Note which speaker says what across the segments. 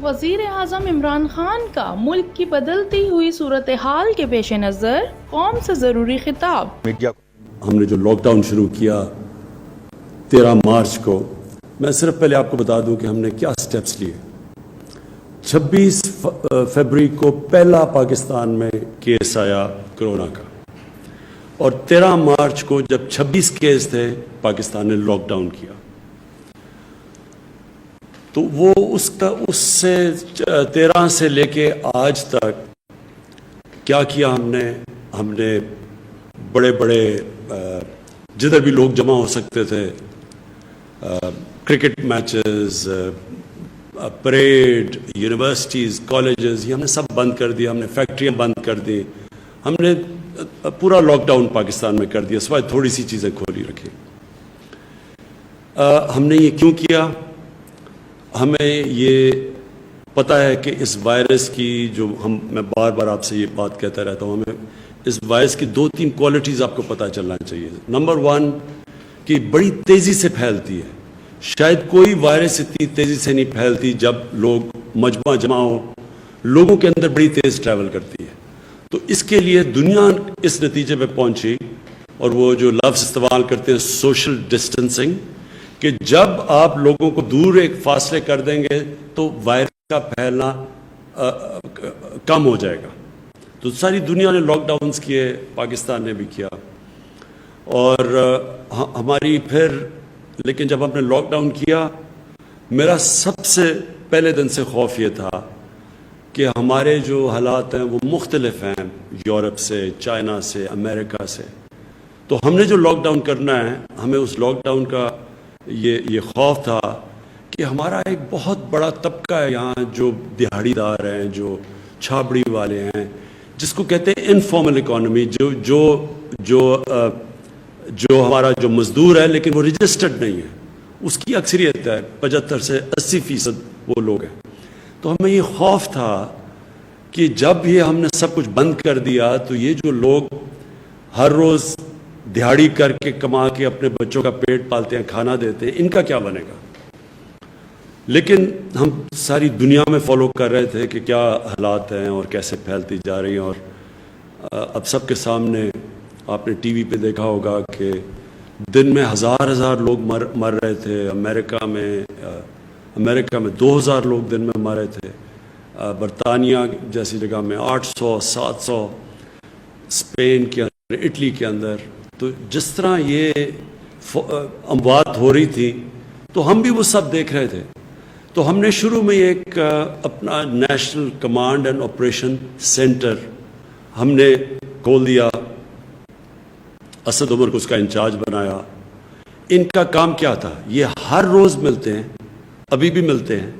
Speaker 1: وزیر اعظم عمران خان کا ملک کی بدلتی ہوئی صورتحال کے پیش نظر قوم سے ضروری خطاب۔
Speaker 2: میڈیا ہم نے جو لاک ڈاؤن شروع کیا 13 مارچ کو، میں صرف پہلے آپ کو بتا دوں کہ ہم نے کیا سٹیپس لیے۔ 26 فروری کو پہلا پاکستان میں کیس آیا کرونا کا، اور 13 مارچ کو جب 26 کیس تھے پاکستان نے لاک ڈاؤن کیا۔ تو وہ اس سے 13 سے لے کے آج تک کیا کیا ہم نے بڑے بڑے جدھر بھی لوگ جمع ہو سکتے تھے، cricket matches, parade, universities, colleges, یہ ہم نے سب بند کر دیا۔ ہم نے فیکٹریاں بند کر دی، ہم نے پورا لاک ڈاؤن پاکستان میں کر دیا، سوائے تھوڑی سی چیزیں کھولی رکھی۔ ہم نے یہ کیوں کیا؟ ہمیں یہ پتہ ہے کہ اس وائرس کی میں بار بار آپ سے یہ بات کہتا رہتا ہوں، ہمیں اس وائرس کی 2-3 کوالٹیز آپ کو پتہ چلنا چاہیے۔ نمبر 1 کہ بڑی تیزی سے پھیلتی ہے، شاید کوئی وائرس اتنی تیزی سے نہیں پھیلتی جب لوگ مجمع جمع ہو، لوگوں کے اندر بڑی تیز ٹریول کرتی ہے۔ تو اس کے لیے دنیا اس نتیجے پہ پہنچی، اور وہ جو لفظ استعمال کرتے ہیں سوشل ڈسٹنسنگ، کہ جب آپ لوگوں کو دور ایک فاصلے کر دیں گے تو وائرس کا پھیلنا کم ہو جائے گا۔ تو ساری دنیا نے لاک ڈاؤنز کیے، پاکستان نے بھی کیا، اور ہماری لیکن جب ہم نے لاک ڈاؤن کیا، میرا سب سے پہلے دن سے خوف یہ تھا کہ ہمارے جو حالات ہیں وہ مختلف ہیں یورپ سے، چائنا سے، امریکہ سے۔ تو ہم نے جو لاک ڈاؤن کرنا ہے، ہمیں اس لاک ڈاؤن کا یہ خوف تھا کہ ہمارا ایک بہت بڑا طبقہ ہے یہاں جو دیہڑی دار ہیں، جو چھاپڑی والے ہیں، جس کو کہتے ہیں انفارمل اکانومی، جو ہمارا جو مزدور ہے لیکن وہ رجسٹرڈ نہیں ہے، اس کی اکثریت ہے، 75 سے 80% وہ لوگ ہیں۔ تو ہمیں یہ خوف تھا کہ جب یہ ہم نے سب کچھ بند کر دیا تو یہ جو لوگ ہر روز دیہڑی کر کے کما کے اپنے بچوں کا پیٹ پالتے ہیں، کھانا دیتے ہیں، ان کا کیا بنے گا؟ لیکن ہم ساری دنیا میں فالو کر رہے تھے کہ کیا حالات ہیں اور کیسے پھیلتی جا رہی ہیں، اور اب سب کے سامنے آپ نے ٹی وی پہ دیکھا ہوگا کہ دن میں ہزار لوگ مر رہے تھے۔ امریکہ میں 2000 لوگ دن میں مر رہے تھے، برطانیہ جیسی جگہ میں 800-700، اسپین کے اندر، اٹلی کے اندر۔ تو جس طرح یہ اموات ہو رہی تھی تو ہم بھی وہ سب دیکھ رہے تھے۔ تو ہم نے شروع میں ایک اپنا national command and operation centre ہم نے کھول دیا، اسد عمر کو اس کا انچارج بنایا۔ ان کا کام کیا تھا؟ یہ ہر روز ملتے ہیں، ابھی بھی ملتے ہیں،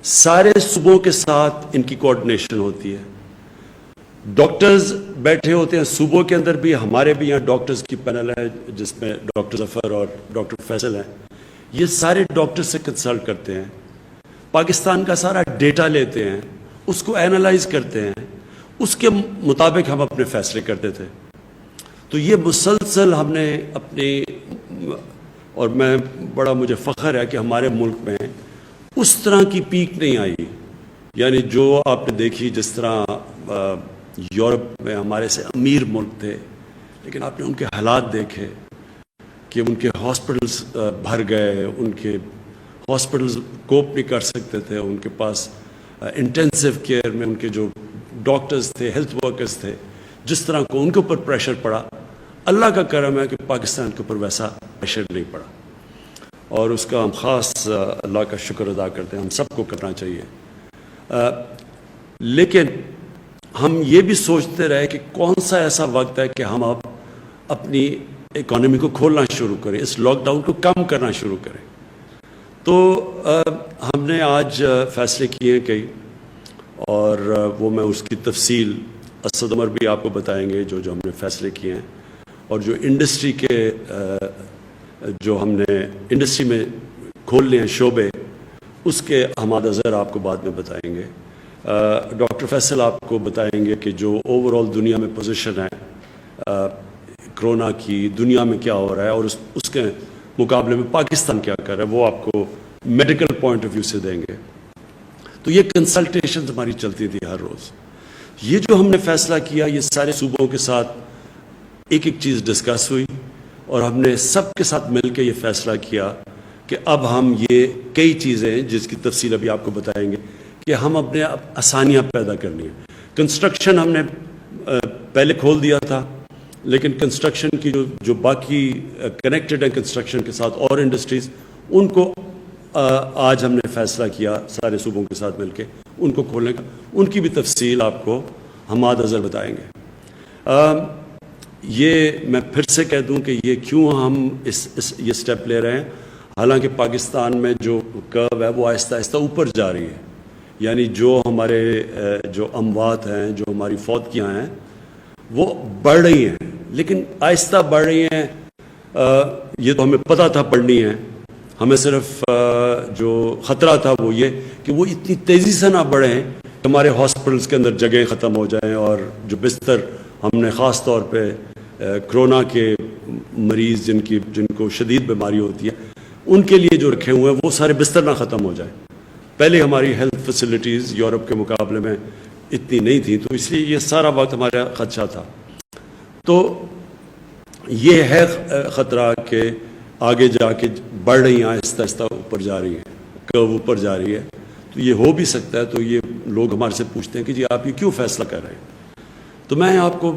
Speaker 2: سارے صوبوں کے ساتھ ان کی کوآرڈینیشن ہوتی ہے، ڈاکٹرز بیٹھے ہوتے ہیں صوبوں کے اندر بھی، ہمارے بھی یہاں ڈاکٹرز کی پینل ہے جس میں ڈاکٹر ظفر اور ڈاکٹر فیصل ہیں، یہ سارے ڈاکٹر سے کنسلٹ کرتے ہیں، پاکستان کا سارا ڈیٹا لیتے ہیں، اس کو اینالائز کرتے ہیں، اس کے مطابق ہم اپنے فیصلے کرتے تھے۔ تو یہ مسلسل ہم نے اور مجھے فخر ہے کہ ہمارے ملک میں اس طرح کی پیک نہیں آئی، یعنی جو آپ نے دیکھی جس طرح یورپ میں ہمارے سے امیر ملک تھے، لیکن آپ نے ان کے حالات دیکھے کہ ان کے ہاسپٹلز بھر گئے، ان کے ہاسپٹلز کوپ نہیں کر سکتے تھے، ان کے پاس انٹینسیو کیئر میں ان کے جو ڈاکٹرز تھے، ہیلتھ ورکرز تھے، جس طرح کو ان کے اوپر پریشر پڑا۔ اللہ کا کرم ہے کہ پاکستان کے اوپر ویسا پریشر نہیں پڑا، اور اس کا ہم خاص اللہ کا شکر ادا کرتے ہیں، ہم سب کو کرنا چاہیے۔ لیکن ہم یہ بھی سوچتے رہے کہ کون سا ایسا وقت ہے کہ ہم اب اپنی اکانومی کو کھولنا شروع کریں، اس لاک ڈاؤن کو کم کرنا شروع کریں۔ تو ہم نے آج فیصلے کیے کئی، اور وہ میں اس کی تفصیل اسد عمر بھی آپ کو بتائیں گے جو ہم نے فیصلے کیے ہیں، اور جو انڈسٹری کے جو ہم نے انڈسٹری میں کھولنے ہیں شعبے، اس کے ہم نظر آپ کو بعد میں بتائیں گے۔ ڈاکٹر فیصل آپ کو بتائیں گے کہ جو اوور آل دنیا میں پوزیشن ہے کرونا کی، دنیا میں کیا ہو رہا ہے، اور اس کے مقابلے میں پاکستان کیا کر رہا ہے، وہ آپ کو میڈیکل پوائنٹ آف ویو سے دیں گے۔ تو یہ کنسلٹیشنز ہماری چلتی تھی ہر روز. یہ جو ہم نے فیصلہ کیا یہ سارے صوبوں کے ساتھ ایک ایک چیز ڈسکس ہوئی اور ہم نے سب کے ساتھ مل کے یہ فیصلہ کیا کہ اب ہم یہ کئی چیزیں جس کی تفصیل ابھی آپ کو بتائیں گے کہ ہم اپنے آسانیاں پیدا کرنی ہیں. کنسٹرکشن ہم نے پہلے کھول دیا تھا لیکن کنسٹرکشن کی جو باقی کنیکٹڈ ہیں کنسٹرکشن کے ساتھ اور انڈسٹریز ان کو آج ہم نے فیصلہ کیا سارے صوبوں کے ساتھ مل کے ان کو کھولنے کا. ان کی بھی تفصیل آپ کو حماد اظہر بتائیں گے. یہ میں پھر سے کہہ دوں کہ یہ کیوں ہم یہ سٹیپ لے رہے ہیں. حالانکہ پاکستان میں جو کرو ہے وہ آہستہ آہستہ اوپر جا رہی ہے. یعنی جو ہمارے جو اموات ہیں جو ہماری فوتگیاں ہیں وہ بڑھ رہی ہیں لیکن آہستہ بڑھ رہی ہیں. یہ تو ہمیں پتہ تھا بڑھنی ہے. ہمیں صرف جو خطرہ تھا وہ یہ کہ وہ اتنی تیزی سے نہ بڑھیں کہ ہمارے ہاسپٹلس کے اندر جگہیں ختم ہو جائیں اور جو بستر ہم نے خاص طور پہ کرونا کے مریض جن کو شدید بیماری ہوتی ہے ان کے لیے جو رکھے ہوئے ہیں وہ سارے بستر نہ ختم ہو جائیں. پہلے ہماری ہیلتھ فیسلٹیز یورپ کے مقابلے میں اتنی نہیں تھی تو اس لیے یہ سارا وقت ہمارا خدشہ تھا. تو یہ ہے خطرہ کہ آگے جا کے بڑھ رہی ہیں آہستہ آہستہ اوپر جا رہی ہیں کرو اوپر جا رہی ہے. تو یہ ہو بھی سکتا ہے. تو یہ لوگ ہمارے سے پوچھتے ہیں کہ جی آپ یہ کیوں فیصلہ کر رہے ہیں. تو میں آپ کو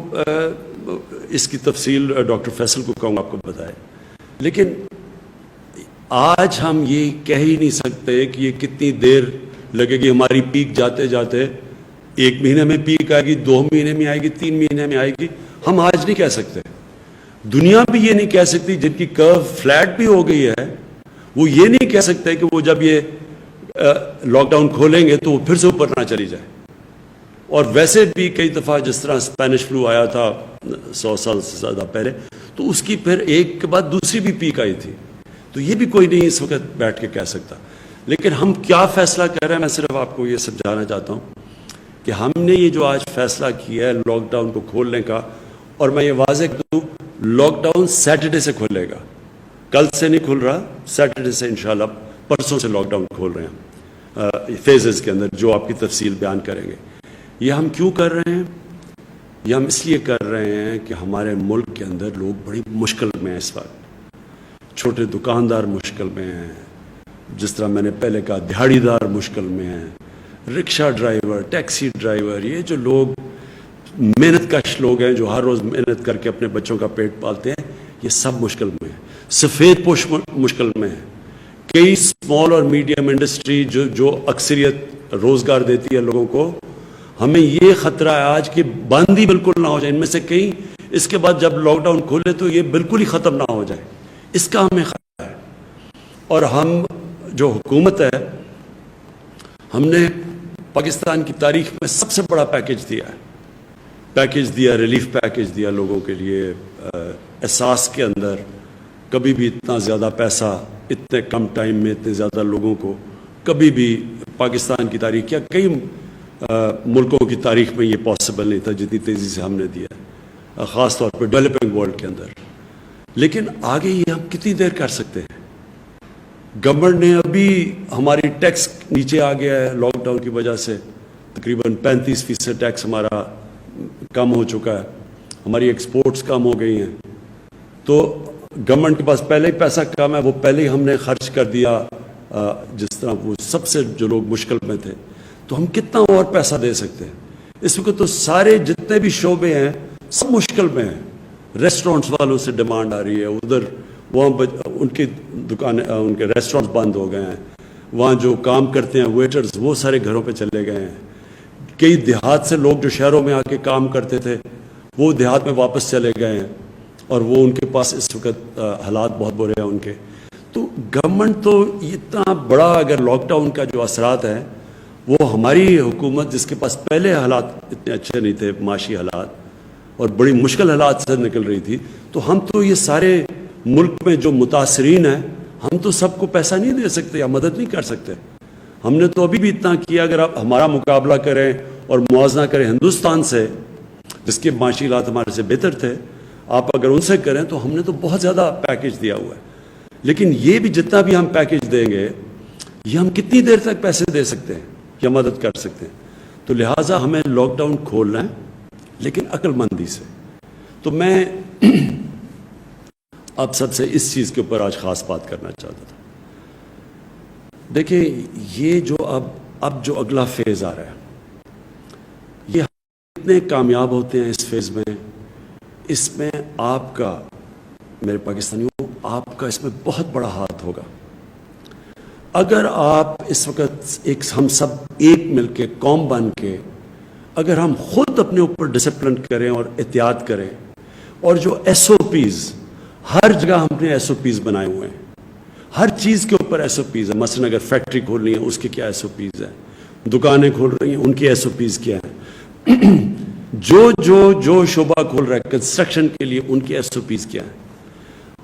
Speaker 2: اس کی تفصیل ڈاکٹر فیصل کو کہوں گا آپ کو بتائے. لیکن آج ہم یہ کہہ ہی نہیں سکتے کہ یہ کتنی دیر لگے گی. ہماری پیک جاتے جاتے 1 مہینے میں پیک آئے گی 2 مہینے میں آئے گی 3 مہینے میں آئے گی ہم آج نہیں کہہ سکتے. دنیا بھی یہ نہیں کہہ سکتی. جن کی کرو فلیٹ بھی ہو گئی ہے وہ یہ نہیں کہہ سکتے کہ وہ جب یہ لاک ڈاؤن کھولیں گے تو وہ پھر سے اوپر نہ چلی جائے. اور ویسے بھی کئی دفعہ جس طرح اسپینش فلو آیا تھا 100 سال سے زیادہ پہلے تو اس کی پھر ایک کے بعد دوسری بھی پیک آئی تھی. تو یہ بھی کوئی نہیں اس وقت بیٹھ کے کہہ سکتا. لیکن ہم کیا فیصلہ کر رہے ہیں میں صرف آپ کو یہ سمجھانا چاہتا ہوں کہ ہم نے یہ جو آج فیصلہ کیا ہے لاک ڈاؤن کو کھولنے کا. اور میں یہ واضح کر دوں لاک ڈاؤن سیٹرڈے سے کھلے گا. کل سے نہیں کھل رہا. سیٹرڈے سے انشاءاللہ پرسوں سے لاک ڈاؤن کھول رہے ہیں فیزز کے اندر جو آپ کی تفصیل بیان کریں گے. یہ ہم کیوں کر رہے ہیں؟ یہ ہم اس لیے کر رہے ہیں کہ ہمارے ملک کے اندر لوگ بڑی مشکل میں ہیں اس وقت. چھوٹے دکاندار مشکل میں ہیں. جس طرح میں نے پہلے کہا دہاڑی دار مشکل میں ہیں. رکشہ ڈرائیور ٹیکسی ڈرائیور یہ جو لوگ محنت کش لوگ ہیں جو ہر روز محنت کر کے اپنے بچوں کا پیٹ پالتے ہیں یہ سب مشکل میں ہیں. سفید پوش مشکل میں ہیں. کئی اسمال اور میڈیم انڈسٹری جو اکثریت روزگار دیتی ہے لوگوں کو ہمیں یہ خطرہ ہے آج کہ بند ہی بالکل نہ ہو جائے. ان میں سے کئی اس کے بعد جب لاک ڈاؤن کھولے تو یہ بالکل ہی ختم نہ ہو جائے. اس کا ہمیں خطرہ ہے. اور ہم جو حکومت ہے ہم نے پاکستان کی تاریخ میں سب سے بڑا پیکیج دیا ریلیف پیکیج دیا لوگوں کے لیے. احساس کے اندر کبھی بھی اتنا زیادہ پیسہ اتنے کم ٹائم میں اتنے زیادہ لوگوں کو کبھی بھی پاکستان کی تاریخ یا کئی ملکوں کی تاریخ میں یہ پاسبل نہیں تھا جتنی تیزی سے ہم نے دیا خاص طور پہ ڈیولپنگ ورلڈ کے اندر. لیکن آگے یہ ہم کتنی دیر کر سکتے ہیں؟ گورنمنٹ نے ابھی ہماری ٹیکس نیچے آ گیا ہے لاک ڈاؤن کی وجہ سے. تقریباً 35% ٹیکس ہمارا کم ہو چکا ہے. ہماری ایکسپورٹس کم ہو گئی ہیں. تو گورنمنٹ کے پاس پہلے ہی پیسہ کم ہے وہ پہلے ہی ہم نے خرچ کر دیا جس طرح وہ سب سے جو لوگ مشکل میں تھے. تو ہم کتنا اور پیسہ دے سکتے ہیں؟ اس وقت تو سارے جتنے بھی شعبے ہیں سب مشکل میں ہیں. ریسٹورنٹس والوں سے ڈیمانڈ آ رہی ہے. ادھر وہاں ان کی دکانیں ان کے ریسٹورنٹس بند ہو گئے ہیں. وہاں جو کام کرتے ہیں ویٹرز وہ سارے گھروں پہ چلے گئے ہیں. کئی دیہات سے لوگ جو شہروں میں آ کے کام کرتے تھے وہ دیہات میں واپس چلے گئے ہیں اور وہ ان کے پاس اس وقت حالات بہت برے ہیں ان کے. تو گورنمنٹ تو اتنا بڑا اگر لاک ڈاؤن کا جو اثرات ہیں وہ ہماری حکومت جس کے پاس پہلے حالات اتنے اچھے نہیں تھے معاشی حالات اور بڑی مشکل حالات سے نکل رہی تھی تو ہم تو یہ سارے ملک میں جو متاثرین ہیں ہم تو سب کو پیسہ نہیں دے سکتے یا مدد نہیں کر سکتے. ہم نے تو ابھی بھی اتنا کیا. اگر آپ ہمارا مقابلہ کریں اور موازنہ کریں ہندوستان سے جس کے معاشی حالات ہمارے سے بہتر تھے آپ اگر ان سے کریں تو ہم نے تو بہت زیادہ پیکیج دیا ہوا ہے. لیکن یہ بھی جتنا بھی ہم پیکیج دیں گے یہ ہم کتنی دیر تک پیسے دے سکتے ہیں؟ یا مدد کر سکتے ہیں. تو لہٰذا ہمیں لاک ڈاؤن کھولنا ہے لیکن عقل مندی سے. تو میں آپ سب سے اس چیز کے اوپر آج خاص بات کرنا چاہتا تھا. دیکھیں یہ جو اب جو اگلا فیز آ رہا ہے یہ اتنے کامیاب ہوتے ہیں اس فیز میں, اس میں آپ کا, میرے پاکستانیوں, آپ کا اس میں بہت بڑا ہاتھ ہوگا. اگر آپ اس وقت ہم سب ایک مل کے قوم بن کے اگر ہم خود اپنے اوپر ڈسپلن کریں اور احتیاط کریں, اور جو ایس او پیز ہر جگہ ہم نے ایس او پیز بنائے ہوئے ہیں, ہر چیز کے اوپر ایس او پیز ہے. مثلا اگر فیکٹری کھولنی ہے اس کے کیا ایس او پیز ہے, دکانیں کھول رہی ہیں ان کی ایس او پیز کیا ہے, جو شعبہ کھول رہا ہے کنسٹرکشن کے لیے ان کی ایس او پیز کیا ہے.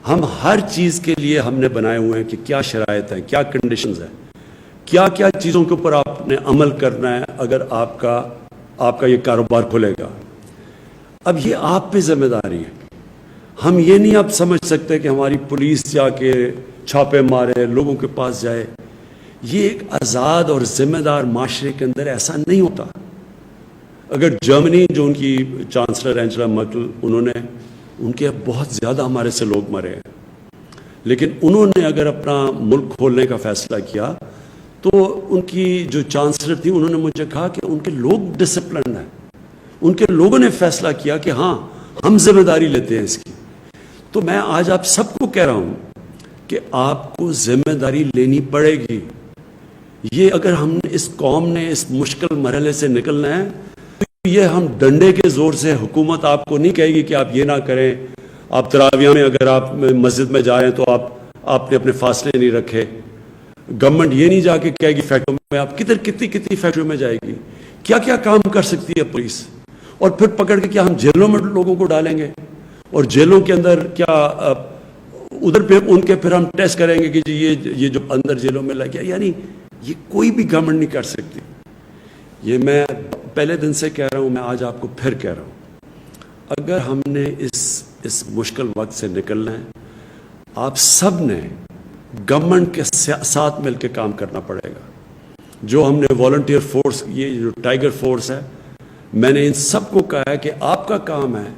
Speaker 2: ہم ہر چیز کے لیے ہم نے بنائے ہوئے ہیں کہ کیا شرائط ہیں, کیا کنڈیشنز ہیں, کیا کیا چیزوں کے اوپر آپ نے عمل کرنا ہے اگر آپ کا یہ کاروبار کھلے گا. اب یہ آپ پہ ذمہ داری ہے. ہم یہ نہیں اب سمجھ سکتے کہ ہماری پولیس جا کے چھاپے مارے, لوگوں کے پاس جائے. یہ ایک آزاد اور ذمہ دار معاشرے کے اندر ایسا نہیں ہوتا. اگر جرمنی, جو ان کی چانسلر اینجلا مرکل, ان کے بہت زیادہ ہمارے سے لوگ مرے ہیں, لیکن انہوں نے اگر اپنا ملک کھولنے کا فیصلہ کیا تو ان کی جو چانسلر تھی انہوں نے مجھے کہا کہ ان کے لوگ ڈسپلنڈ ہیں, ان کے لوگوں نے فیصلہ کیا کہ ہاں ہم ذمہ داری لیتے ہیں اس کی. تو میں آج آپ سب کو کہہ رہا ہوں کہ آپ کو ذمہ داری لینی پڑے گی. یہ اگر ہم اس قوم نے اس مشکل مرحلے سے نکلنا ہے تو یہ ہم ڈنڈے کے زور سے, حکومت آپ کو نہیں کہے گی کہ آپ یہ نہ کریں, آپ تراویح میں اگر آپ مسجد میں جا رہے ہیں تو آپ نے اپنے فاصلے نہیں رکھے. گورنمنٹ یہ نہیں جا کے کہے گی فیکٹریوں میں, آپ کتنی فیکٹریوں میں جائے گی, کیا کیا کام کر سکتی ہے پولیس, اور پھر پکڑ کے کیا ہم جیلوں میں لوگوں کو ڈالیں گے, اور جیلوں کے اندر کیا ادھر پہ ان کے پھر ہم ٹیسٹ کریں گے کہ جی یہ جو اندر جیلوں میں لگ گیا. یعنی یہ کوئی بھی گورنمنٹ نہیں کر سکتی. یہ میں پہلے دن سے کہہ رہا ہوں, میں آج آپ کو پھر کہہ رہا ہوں, اگر ہم نے اس مشکل وقت سے نکلنا ہے, آپ سب نے گورنمنٹ کے ساتھ مل کے کام کرنا پڑے گا. جو ہم نے والنٹیئر فورس, یہ جو ٹائیگر فورس ہے, میں نے ان سب کو کہا ہے کہ آپ کا کام ہے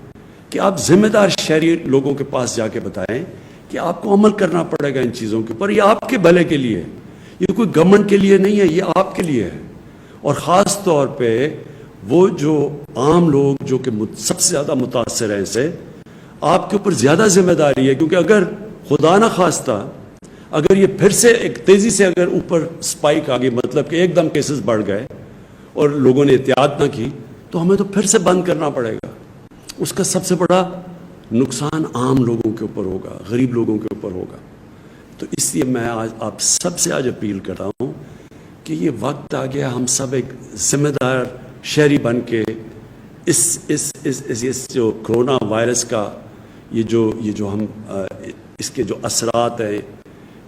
Speaker 2: کہ آپ ذمہ دار شہری لوگوں کے پاس جا کے بتائیں کہ آپ کو عمل کرنا پڑے گا ان چیزوں کے اوپر. یہ آپ کے بھلے کے لیے, یہ کوئی گورنمنٹ کے لیے نہیں ہے, یہ آپ کے لیے ہے. اور خاص طور پہ وہ جو عام لوگ جو کہ سب سے زیادہ متاثر ہیں, اسے آپ کے اوپر زیادہ ذمہ داری ہے. کیونکہ اگر خدا نہ خواستہ اگر یہ پھر سے ایک تیزی سے اگر اوپر سپائک آ گئی, مطلب کہ ایک دم کیسز بڑھ گئے اور لوگوں نے احتیاط نہ کی, تو ہمیں تو پھر سے بند کرنا پڑے گا. اس کا سب سے بڑا نقصان عام لوگوں کے اوپر ہوگا, غریب لوگوں کے اوپر ہوگا. تو اس لیے میں آج آپ سب سے آج اپیل کر رہا ہوں کہ یہ وقت آ گیا, ہم سب ایک ذمہ دار شہری بن کے اس جو کرونا وائرس کا یہ جو ہم اس کے جو اثرات ہیں,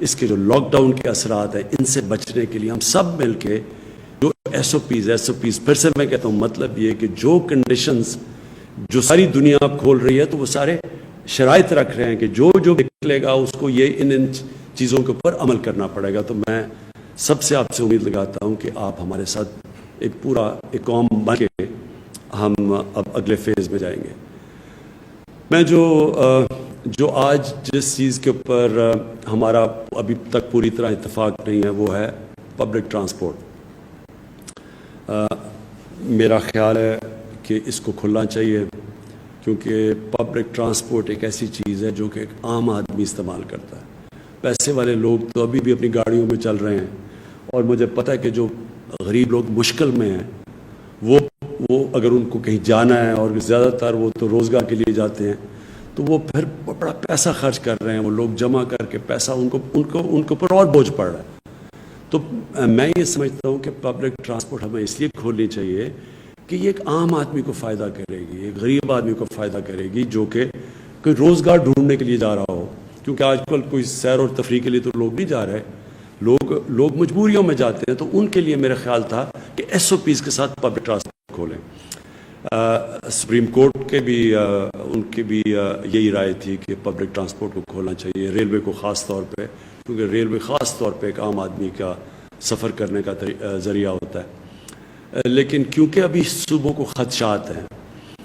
Speaker 2: اس کے جو لاک ڈاؤن کے اثرات ہیں, ان سے بچنے کے لیے ہم سب مل کے جو ایس او پیز پھر سے میں کہتا ہوں, مطلب یہ کہ جو کنڈیشنز جو ساری دنیا اب کھول رہی ہے تو وہ سارے شرائط رکھ رہے ہیں کہ جو نکلے گا اس کو یہ ان چیزوں کے اوپر عمل کرنا پڑے گا. تو میں سب سے آپ سے امید لگاتا ہوں کہ آپ ہمارے ساتھ ایک قوم بن کے ہم اب اگلے فیز میں جائیں گے. میں جو آج جس چیز کے اوپر ہمارا ابھی تک پوری طرح اتفاق نہیں ہے وہ ہے پبلک ٹرانسپورٹ. میرا خیال ہے کہ اس کو کھلنا چاہیے, کیونکہ پبلک ٹرانسپورٹ ایک ایسی چیز ہے جو کہ ایک عام آدمی استعمال کرتا ہے. پیسے والے لوگ تو ابھی بھی اپنی گاڑیوں میں چل رہے ہیں, اور مجھے پتہ ہے کہ جو غریب لوگ مشکل میں ہیں وہ اگر ان کو کہیں جانا ہے, اور زیادہ تر وہ تو روزگار کے لیے جاتے ہیں, تو وہ پھر بڑا پیسہ خرچ کر رہے ہیں, وہ لوگ جمع کر کے پیسہ ان کے اوپر اور بوجھ پڑ رہا ہے. تو میں یہ سمجھتا ہوں کہ پبلک ٹرانسپورٹ ہمیں اس لیے کھولنی چاہیے کہ یہ ایک عام آدمی کو فائدہ کرے گی, ایک غریب آدمی کو فائدہ کرے گی جو کہ کوئی روزگار ڈھونڈنے کے لیے جا رہا ہو. کیونکہ آج کل کوئی سیر اور تفریح کے لیے تو لوگ نہیں جا رہے, لوگ مجبوریوں میں جاتے ہیں. تو ان کے لیے میرا خیال تھا کہ ایس او پیز کے ساتھ پبلک ٹرانسپورٹ کھولیں. سپریم کورٹ کے بھی ان کی بھی یہی رائے تھی کہ پبلک ٹرانسپورٹ کو کھولنا چاہیے, ریلوے کو خاص طور پہ, کیونکہ ریلوے خاص طور پہ ایک عام آدمی کا سفر کرنے کا ذریعہ ہوتا ہے، لیکن کیونکہ ابھی صوبوں کو خدشات ہیں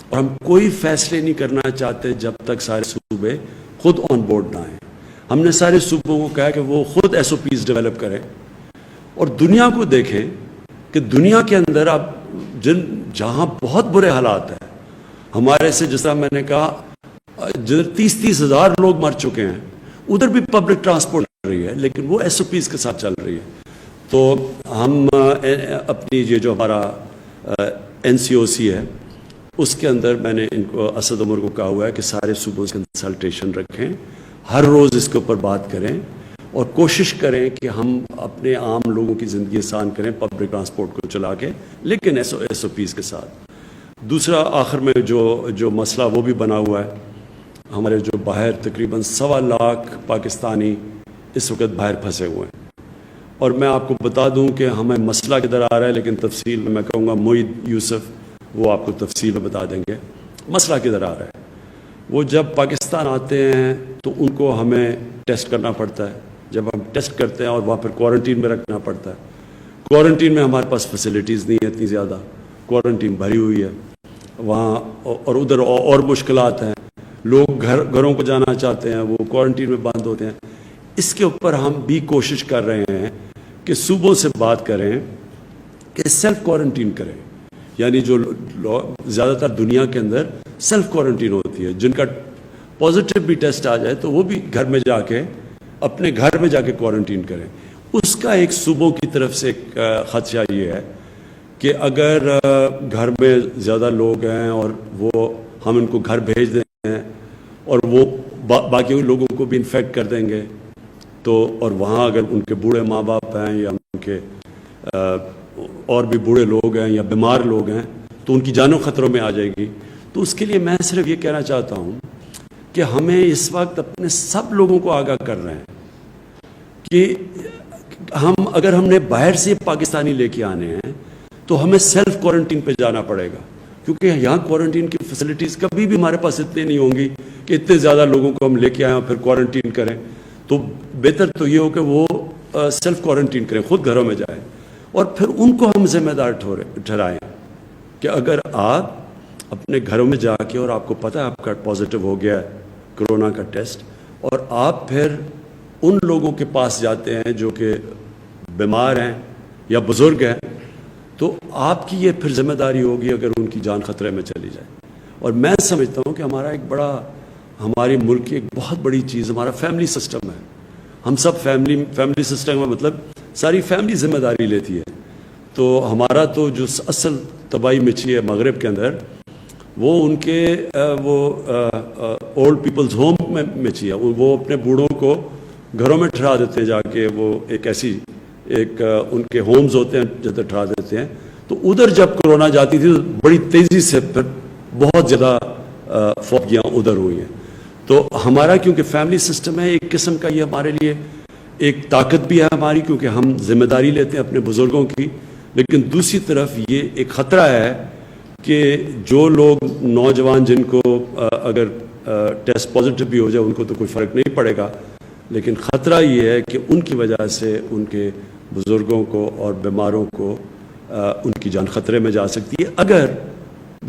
Speaker 2: اور ہم کوئی فیصلے نہیں کرنا چاہتے جب تک سارے صوبے خود آن بورڈ نہ آئیں، ہم نے سارے صوبوں کو کہا کہ وہ خود ایس او پیز ڈیولپ کریں اور دنیا کو دیکھیں کہ دنیا کے اندر اب جہاں بہت برے حالات ہیں، ہمارے سے جس طرح میں نے کہا 30 ہزار لوگ مر چکے ہیں، ادھر بھی پبلک ٹرانسپورٹ چل رہی ہے لیکن وہ ایس او پیز کے ساتھ چل رہی ہے۔ تو ہم اپنی یہ جو ہمارا این سی او سی ہے اس کے اندر میں نے ان کو اسد عمر کو کہا ہوا ہے کہ سارے صوبوں سے کنسلٹیشن رکھیں، ہر روز اس کے اوپر بات کریں اور کوشش کریں کہ ہم اپنے عام لوگوں کی زندگی آسان کریں پبلک ٹرانسپورٹ کو چلا کے، لیکن ایس او پیز کے ساتھ۔ دوسرا آخر میں جو مسئلہ وہ بھی بنا ہوا ہے، ہمارے جو باہر تقریباً 1.25 لاکھ پاکستانی اس وقت باہر پھنسے ہوئے ہیں، اور میں آپ کو بتا دوں کہ ہمیں مسئلہ کدھر آ رہا ہے، لیکن تفصیل میں کہوں گا معید یوسف وہ آپ کو تفصیل میں بتا دیں گے مسئلہ کدھر آ رہا ہے۔ وہ جب پاکستان آتے ہیں تو ان کو ہمیں ٹیسٹ کرنا پڑتا ہے، جب ہم ٹیسٹ کرتے ہیں اور وہاں پھر کوارنٹین میں رکھنا پڑتا ہے۔ کوارنٹین میں ہمارے پاس فیسلٹیز نہیں ہیں اتنی زیادہ، کوارنٹین بھری ہوئی ہے وہاں، اور ادھر اور مشکلات ہیں، لوگ گھروں کو جانا چاہتے ہیں وہ کوارنٹین میں بند ہوتے ہیں۔ اس کے اوپر ہم بھی کوشش کر رہے ہیں کہ صوبوں سے بات کریں کہ سیلف کوارنٹین کریں، یعنی جو زیادہ تر دنیا کے اندر سیلف کوارنٹین ہوتی ہے، جن کا پازیٹیو بھی ٹیسٹ آ جائے تو وہ بھی گھر میں جا کے اپنے گھر میں جا کے کوارنٹین کریں۔ اس کا ایک صوبوں کی طرف سے ایک خدشہ یہ ہے کہ اگر گھر میں زیادہ لوگ ہیں اور وہ ہم ان کو گھر بھیج دیں ہیں اور وہ باقی لوگوں کو بھی انفیکٹ کر دیں گے تو، اور وہاں اگر ان کے بوڑھے ماں باپ ہیں یا ان کے اور بھی بوڑھے لوگ ہیں یا بیمار لوگ ہیں تو ان کی جانوں خطروں میں آ جائے گی۔ تو اس کے لیے میں صرف یہ کہنا چاہتا ہوں کہ ہمیں اس وقت اپنے سب لوگوں کو آگاہ کر رہے ہیں کہ اگر ہم نے باہر سے پاکستانی لے کے آنے ہیں تو ہمیں سیلف کوارنٹین پہ جانا پڑے گا، کیونکہ یہاں کوارنٹین کی فیسلٹیز کبھی بھی ہمارے پاس اتنے نہیں ہوں گی کہ اتنے زیادہ لوگوں کو ہم لے کے آئیں اور پھر کوارنٹین کریں۔ تو بہتر تو یہ ہو کہ وہ سیلف کوارنٹین کریں، خود گھروں میں جائیں، اور پھر ان کو ہم ذمہ دار ٹھہرائیں کہ اگر آپ اپنے گھروں میں جا کے اور آپ کو پتہ ہے آپ کا پازیٹیو ہو گیا ہے کرونا کا ٹیسٹ، اور آپ پھر ان لوگوں کے پاس جاتے ہیں جو کہ بیمار ہیں یا بزرگ ہیں، تو آپ کی یہ پھر ذمہ داری ہوگی اگر ان کی جان خطرے میں چلی جائے۔ اور میں سمجھتا ہوں کہ ہمارا ایک بڑا، ہماری ملک کی ایک بہت بڑی چیز ہمارا فیملی سسٹم ہے۔ ہم سب فیملی سسٹم میں مطلب ساری فیملی ذمہ داری لیتی ہے۔ تو ہمارا تو جو اصل تباہی مچی ہے مغرب کے اندر وہ ان کے وہ اولڈ پیپلز ہوم میں مچی ہے، وہ اپنے بوڑھوں کو گھروں میں ٹھہرا دیتے ہیں، جا کے وہ ایک ایسی ان کے ہومز ہوتے ہیں جدھر ٹھہرا دیتے ہیں۔ تو ادھر جب کرونا جاتی تھی تو بڑی تیزی سے پھر بہت زیادہ فوتگیاں ادھر ہوئی ہیں۔ تو ہمارا کیونکہ فیملی سسٹم ہے ایک قسم کا، یہ ہمارے لیے ایک طاقت بھی ہے ہماری، کیونکہ ہم ذمہ داری لیتے ہیں اپنے بزرگوں کی، لیکن دوسری طرف یہ ایک خطرہ ہے کہ جو لوگ نوجوان جن کو اگر ٹیسٹ پازیٹیو بھی ہو جائے ان کو تو کوئی فرق نہیں پڑے گا، لیکن خطرہ یہ ہے کہ ان کی وجہ سے ان کے بزرگوں کو اور بیماروں کو ان کی جان خطرے میں جا سکتی ہے اگر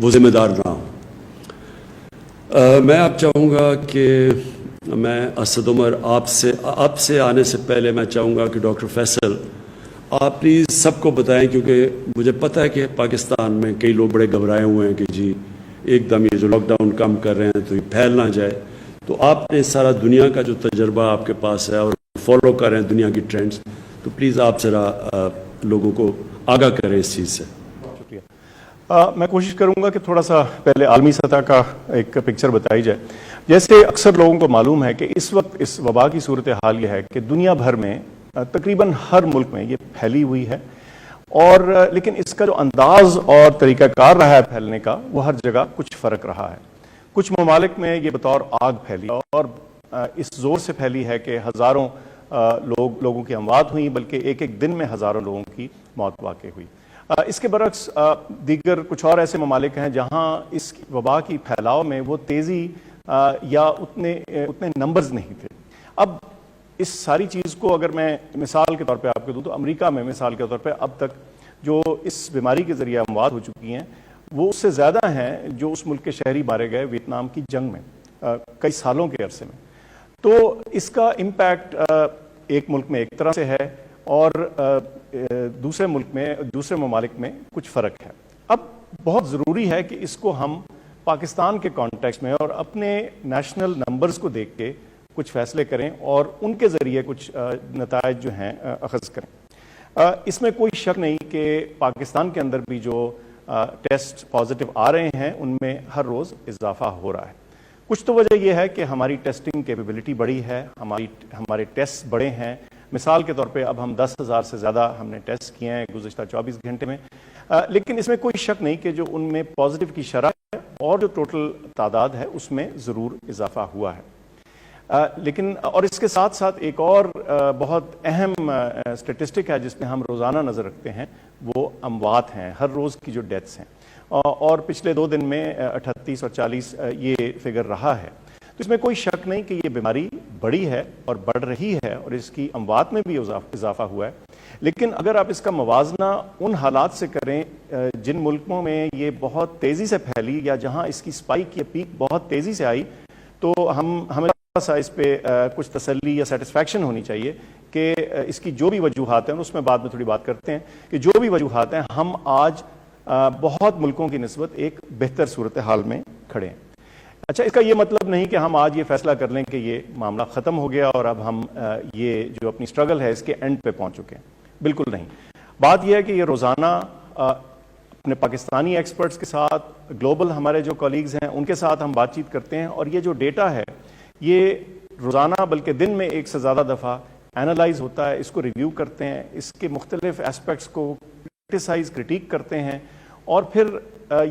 Speaker 2: وہ ذمہ دار نہ ہوں۔ میں اب چاہوں گا کہ میں اسد عمر آپ سے آنے سے پہلے میں چاہوں گا کہ ڈاکٹر فیصل آپ پلیز سب کو بتائیں، کیونکہ مجھے پتہ ہے کہ پاکستان میں کئی لوگ بڑے گھبرائے ہوئے ہیں کہ جی ایک دم یہ جو لاک ڈاؤن کم کر رہے ہیں تو یہ پھیل نہ جائے۔ تو آپ نے سارا دنیا کا جو تجربہ آپ کے پاس ہے اور فالو کر رہے ہیں دنیا کی ٹرینڈز، تو پلیز آپ ذرا لوگوں کو آگاہ کریں اس چیز سے۔
Speaker 3: شکریہ۔ میں کوشش کروں گا کہ تھوڑا سا پہلے عالمی سطح کا ایک پکچر بتائی جائے۔ جیسے اکثر لوگوں کو معلوم ہے کہ اس وقت اس وبا کی صورتحال یہ ہے کہ دنیا بھر میں تقریباً ہر ملک میں یہ پھیلی ہوئی ہے، اور لیکن اس کا جو انداز اور طریقہ کار رہا ہے پھیلنے کا وہ ہر جگہ کچھ فرق رہا ہے۔ کچھ ممالک میں یہ بطور آگ پھیلی اور اس زور سے پھیلی ہے کہ ہزاروں لوگوں کی اموات ہوئی، بلکہ ایک ایک دن میں ہزاروں لوگوں کی موت واقع ہوئی۔ اس کے برعکس دیگر کچھ اور ایسے ممالک ہیں جہاں اس وبا کی پھیلاؤ میں وہ تیزی یا اتنے نمبرز نہیں تھے۔ اب اس ساری چیز کو اگر میں مثال کے طور پہ آپ کو دوں تو امریکہ میں مثال کے طور پہ اب تک جو اس بیماری کے ذریعے اموات ہو چکی ہیں وہ اس سے زیادہ ہیں جو اس ملک کے شہری مارے گئے ویتنام کی جنگ میں کئی سالوں کے عرصے میں. تو اس کا امپیکٹ ایک ملک میں ایک طرح سے ہے اور دوسرے ملک میں دوسرے ممالک میں کچھ فرق ہے. اب بہت ضروری ہے کہ اس کو ہم پاکستان کے کانٹیکسٹ میں اور اپنے نیشنل نمبرز کو دیکھ کے کچھ فیصلے کریں اور ان کے ذریعے کچھ نتائج جو ہیں اخذ کریں. اس میں کوئی شک نہیں کہ پاکستان کے اندر بھی جو ٹیسٹ پازیٹیو آ رہے ہیں ان میں ہر روز اضافہ ہو رہا ہے. کچھ تو وجہ یہ ہے کہ ہماری ٹیسٹنگ کیپیبلٹی بڑی ہے, ہمارے ٹیسٹ بڑے ہیں. مثال کے طور پہ اب ہم 10,000 سے زیادہ ہم نے ٹیسٹ کیے ہیں گزشتہ 24 گھنٹے میں. لیکن اس میں کوئی شک نہیں کہ جو ان میں پازیٹیو کی شرح ہے اور جو ٹوٹل تعداد ہے اس میں ضرور اضافہ ہوا ہے. لیکن اور اس کے ساتھ ساتھ ایک اور بہت اہم اسٹیٹسٹک ہے جس میں ہم روزانہ نظر رکھتے ہیں, وہ اموات ہیں, ہر روز کی جو ڈیتھس ہیں. اور پچھلے 2 دن میں 38 اور 40 یہ فگر رہا ہے. تو اس میں کوئی شک نہیں کہ یہ بیماری بڑی ہے اور بڑھ رہی ہے اور اس کی اموات میں بھی اضافہ ہوا ہے. لیکن اگر آپ اس کا موازنہ ان حالات سے کریں جن ملکوں میں یہ بہت تیزی سے پھیلی یا جہاں اس کی سپائک یا پیک بہت تیزی سے آئی, تو ہمیں سا اس پہ کچھ تسلی یا سیٹسفیکشن ہونی چاہیے کہ اس کی جو بھی وجوہات ہیں, اس میں بعد میں تھوڑی بات کرتے ہیں, کہ جو بھی وجوہات ہیں ہم آج بہت ملکوں کی نسبت ایک بہتر صورتحال میں کھڑے ہیں. اچھا, اس کا یہ مطلب نہیں کہ ہم آج یہ فیصلہ کر لیں کہ یہ معاملہ ختم ہو گیا اور اب ہم یہ جو اپنی سٹرگل ہے اس کے اینڈ پہ پہنچ چکے ہیں. بالکل نہیں. بات یہ ہے کہ یہ روزانہ اپنے پاکستانی ایکسپرٹس کے ساتھ, گلوبل ہمارے جو کولیگز ہیں ان کے ساتھ ہم بات چیت کرتے ہیں, اور یہ جو ڈیٹا ہے یہ روزانہ بلکہ دن میں 1 سے زیادہ دفعہ اینالائز ہوتا ہے. اس کو ریویو کرتے ہیں, اس کے مختلف ایسپیکٹس کو کریٹیک کرتے ہیں, اور پھر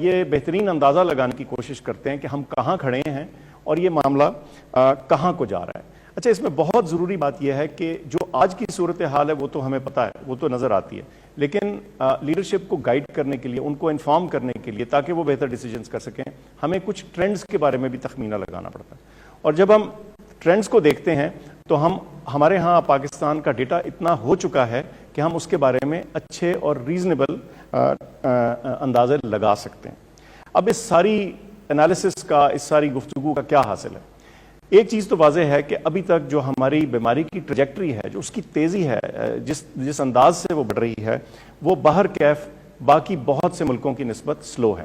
Speaker 3: یہ بہترین اندازہ لگانے کی کوشش کرتے ہیں کہ ہم کہاں کھڑے ہیں اور یہ معاملہ کہاں کو جا رہا ہے. اچھا, اس میں بہت ضروری بات یہ ہے کہ جو آج کی صورتحال ہے وہ تو ہمیں پتہ ہے, وہ تو نظر آتی ہے, لیکن لیڈرشپ کو گائیڈ کرنے کے لیے, ان کو انفارم کرنے کے لیے تاکہ وہ بہتر ڈیسیجنز کر سکیں, ہمیں کچھ ٹرینڈز کے بارے میں بھی تخمینہ لگانا پڑتا ہے. اور جب ہم ٹرینڈز کو دیکھتے ہیں تو ہمارے ہاں پاکستان کا ڈیٹا اتنا ہو چکا ہے کہ ہم اس کے بارے میں اچھے اور ریزنیبل اندازے لگا سکتے ہیں. اب اس ساری انالیسس کا, اس ساری گفتگو کا کیا حاصل ہے؟ ایک چیز تو واضح ہے کہ ابھی تک جو ہماری بیماری کی ٹریجیکٹری ہے, جو اس کی تیزی ہے, جس انداز سے وہ بڑھ رہی ہے, وہ باہر کیف باقی بہت سے ملکوں کی نسبت سلو ہے.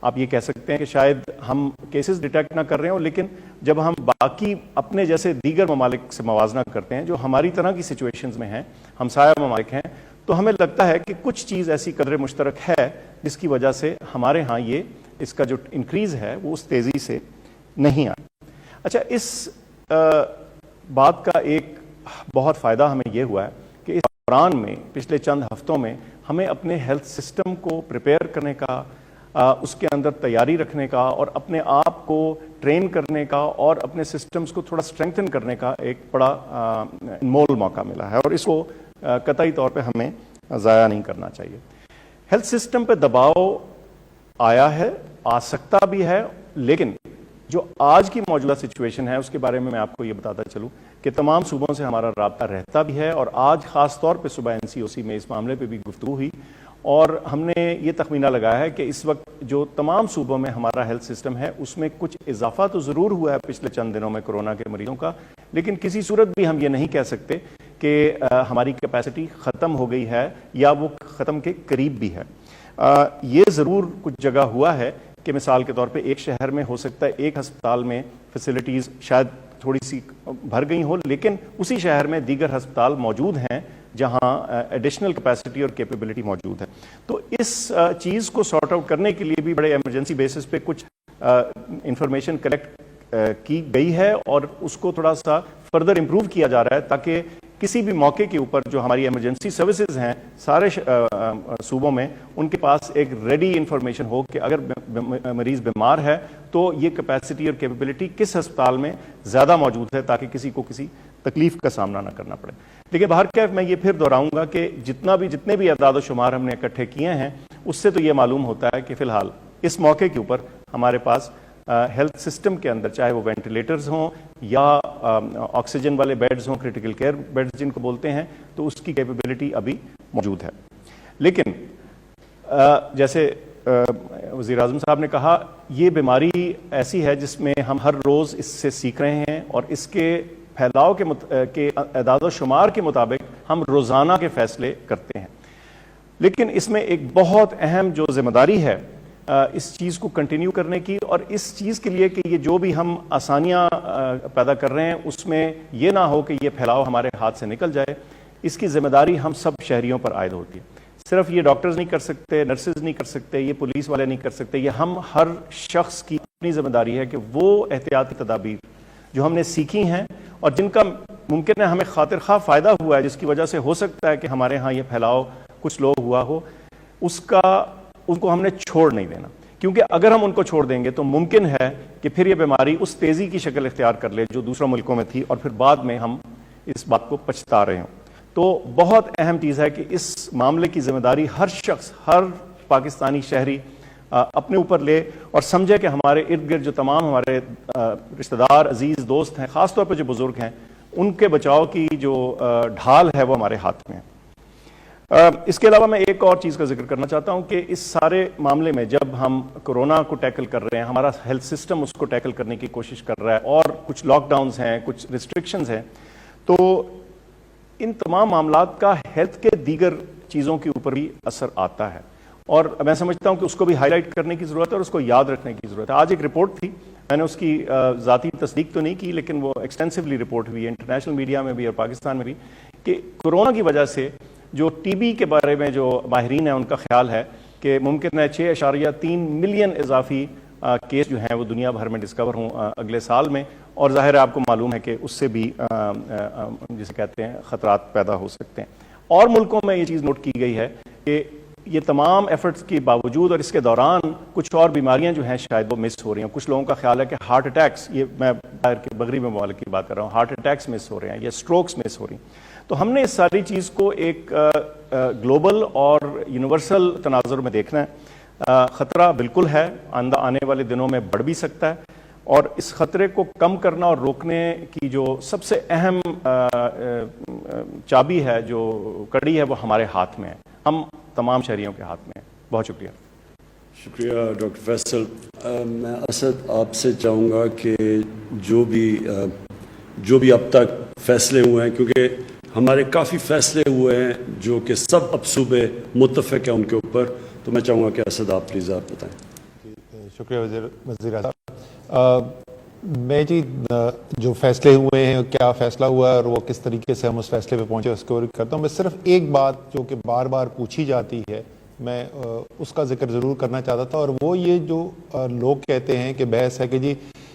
Speaker 3: آپ یہ کہہ سکتے ہیں کہ شاید ہم کیسز ڈیٹیکٹ نہ کر رہے ہوں, لیکن جب ہم باقی اپنے جیسے دیگر ممالک سے موازنہ کرتے ہیں جو ہماری طرح کی سچویشنز میں ہیں, ہمسایہ ممالک ہیں, تو ہمیں لگتا ہے کہ کچھ چیز ایسی قدر مشترک ہے جس کی وجہ سے ہمارے ہاں اس کا جو انکریز ہے وہ اس تیزی سے نہیں آئی. اچھا, اس بات کا ایک بہت فائدہ ہمیں یہ ہوا ہے کہ اس دوران میں پچھلے چند ہفتوں میں ہمیں اپنے ہیلتھ سسٹم کو پریپیئر کرنے کا, اس کے اندر تیاری رکھنے کا, اور اپنے آپ کو ٹرین کرنے کا, اور اپنے سسٹمز کو تھوڑا اسٹرینگتھن کرنے کا ایک بڑا انمول موقع ملا ہے, اور اس کو قطعی طور پہ ہمیں ضائع نہیں کرنا چاہیے. ہیلتھ سسٹم پہ دباؤ آیا ہے, آ سکتا بھی ہے, لیکن جو آج کی موجودہ سچویشن ہے اس کے بارے میں آپ کو یہ بتاتا چلوں کہ تمام صوبوں سے ہمارا رابطہ رہتا بھی ہے, اور آج خاص طور پہ صبح NCOC میں اس معاملے پہ بھی گفتگو ہوئی, اور ہم نے یہ تخمینہ لگایا ہے کہ اس وقت جو تمام صوبوں میں ہمارا ہیلتھ سسٹم ہے اس میں کچھ اضافہ تو ضرور ہوا ہے پچھلے چند دنوں میں کورونا کے مریضوں کا, لیکن کسی صورت بھی ہم یہ نہیں کہہ سکتے کہ ہماری کیپیسٹی ختم ہو گئی ہے یا وہ ختم کے قریب بھی ہے. یہ ضرور کچھ جگہ ہوا ہے کہ مثال کے طور پہ ایک شہر میں ہو سکتا ہے ایک ہسپتال میں فیسلٹیز شاید تھوڑی سی بھر گئی ہوں, لیکن اسی شہر میں دیگر ہسپتال موجود ہیں جہاں ایڈیشنل کیپیسٹی اور کیپیبلٹی موجود ہے. تو اس چیز کو سارٹ آؤٹ کرنے کے لیے بھی بڑے ایمرجنسی بیسس پہ کچھ انفارمیشن کلیکٹ کی گئی ہے, اور اس کو تھوڑا سا فردر امپروو کیا جا رہا ہے تاکہ کسی بھی موقع کے اوپر جو ہماری ایمرجنسی سروسز ہیں سارے صوبوں میں, ان کے پاس ایک ریڈی انفارمیشن ہو کہ اگر مریض بیمار ہے تو یہ کیپیسٹی اور کیپیبلٹی کس ہسپتال میں زیادہ موجود ہے تاکہ کسی کو کسی تکلیف کا سامنا نہ کرنا پڑے. لیکن بہرکیف میں یہ پھر دہراؤں گا کہ جتنے بھی اعداد و شمار ہم نے اکٹھے کیے ہیں اس سے تو یہ معلوم ہوتا ہے کہ فی الحال اس موقع کے اوپر ہمارے پاس ہیلتھ سسٹم کے اندر چاہے وہ وینٹیلیٹرز ہوں یا آکسیجن والے بیڈز ہوں، کرٹیکل کیئر بیڈز جن کو بولتے ہیں، تو اس کی کیپیبلٹی ابھی موجود ہے. لیکن جیسے وزیر اعظم صاحب نے کہا، یہ بیماری ایسی ہے جس میں ہم ہر روز اس سے سیکھ رہے ہیں، اور اس کے پھیلاؤ کے اعداد و شمار کے مطابق ہم روزانہ کے فیصلے کرتے ہیں. لیکن اس میں ایک بہت اہم جو ذمہ داری ہے اس چیز کو کنٹینیو کرنے کی، اور اس چیز کے لیے کہ یہ جو بھی ہم آسانیاں پیدا کر رہے ہیں اس میں یہ نہ ہو کہ یہ پھیلاؤ ہمارے ہاتھ سے نکل جائے. اس کی ذمہ داری ہم سب شہریوں پر عائد ہوتی ہے. صرف یہ ڈاکٹرز نہیں کر سکتے، نرسز نہیں کر سکتے، یہ پولیس والے نہیں کر سکتے. یہ ہم ہر شخص کی اپنی ذمہ داری ہے کہ وہ احتیاطی تدابیر جو ہم نے سیکھی ہیں اور جن کا ممکن ہے ہمیں خاطر خواہ فائدہ ہوا ہے، جس کی وجہ سے ہو سکتا ہے کہ ہمارے ہاں یہ پھیلاؤ کچھ لوگ ہوا ہو، ان کو ہم نے چھوڑ نہیں دینا. کیونکہ اگر ہم ان کو چھوڑ دیں گے تو ممکن ہے کہ پھر یہ بیماری اس تیزی کی شکل اختیار کر لے جو دوسروں ملکوں میں تھی، اور پھر بعد میں ہم اس بات کو پچھتا رہے ہوں. تو بہت اہم چیز ہے کہ اس معاملے کی ذمہ داری ہر شخص، ہر پاکستانی شہری اپنے اوپر لے اور سمجھے کہ ہمارے ارد گرد جو تمام ہمارے رشتہ دار، عزیز، دوست ہیں، خاص طور پہ جو بزرگ ہیں، ان کے بچاؤ کی جو ڈھال ہے وہ ہمارے ہاتھ میں ہے. اس کے علاوہ میں ایک اور چیز کا ذکر کرنا چاہتا ہوں کہ اس سارے معاملے میں جب ہم کورونا کو ٹیکل کر رہے ہیں، ہمارا ہیلتھ سسٹم اس کو ٹیکل کرنے کی کوشش کر رہا ہے، اور کچھ لاک ڈاؤنز ہیں، کچھ ریسٹرکشنز ہیں، تو ان تمام معاملات کا ہیلتھ کے دیگر چیزوں کے اوپر بھی اثر آتا ہے. اور میں سمجھتا ہوں کہ اس کو بھی ہائی لائٹ کرنے کی ضرورت ہے اور اس کو یاد رکھنے کی ضرورت ہے. آج ایک رپورٹ تھی، میں نے اس کی ذاتی تصدیق تو نہیں کی، لیکن وہ ایکسٹینسولی رپورٹ ہوئی ہے انٹرنیشنل میڈیا میں بھی اور پاکستان میں بھی، کہ کورونا کی وجہ سے جو ٹی بی کے بارے میں جو ماہرین ہیں ان کا خیال ہے کہ ممکن ہے 6.3 ملین اضافی کیس جو ہیں وہ دنیا بھر میں ڈسکور ہوں اگلے سال میں. اور ظاہر ہے آپ کو معلوم ہے کہ اس سے بھی جسے کہتے ہیں خطرات پیدا ہو سکتے ہیں. اور ملکوں میں یہ چیز نوٹ کی گئی ہے کہ یہ تمام ایفرٹس کے باوجود اور اس کے دوران کچھ اور بیماریاں جو ہیں شاید وہ مس ہو رہی ہیں. کچھ لوگوں کا خیال ہے کہ ہارٹ اٹیکس، یہ میں باہر کے مغربی ممالک کی بات کر رہا ہوں، ہارٹ اٹیکس مس ہو رہے ہیں یا اسٹروکس مس ہو رہی ہیں. تو ہم نے اس ساری چیز کو ایک گلوبل اور یونیورسل تناظر میں دیکھنا ہے. خطرہ بالکل ہے، آنے والے دنوں میں بڑھ بھی سکتا ہے، اور اس خطرے کو کم کرنا اور روکنے کی جو سب سے اہم چابی ہے، جو کڑی ہے، وہ ہمارے ہاتھ میں ہے، ہم تمام شہریوں کے ہاتھ میں ہے. بہت شکریہ.
Speaker 2: شکریہ ڈاکٹر فیصل. میں اسد آپ سے چاہوں گا کہ جو بھی اب تک فیصلے ہوئے ہیں، کیونکہ ہمارے کافی فیصلے ہوئے ہیں جو کہ سب اب صوبے متفق ہیں ان کے اوپر، تو میں چاہوں گا کہ اسد آپ پلیز آپ بتائیں.
Speaker 4: شکریہ وزیر اعظم. میں جی جو فیصلے ہوئے ہیں، کیا فیصلہ ہوا ہے اور وہ کس طریقے سے ہم اس فیصلے پہ پہنچے اس کو کرتا ہوں. میں صرف ایک بات جو کہ بار بار پوچھی جاتی ہے، میں اس کا ذکر ضرور کرنا چاہتا تھا، اور وہ یہ جو لوگ کہتے ہیں کہ بحث ہے کہ جی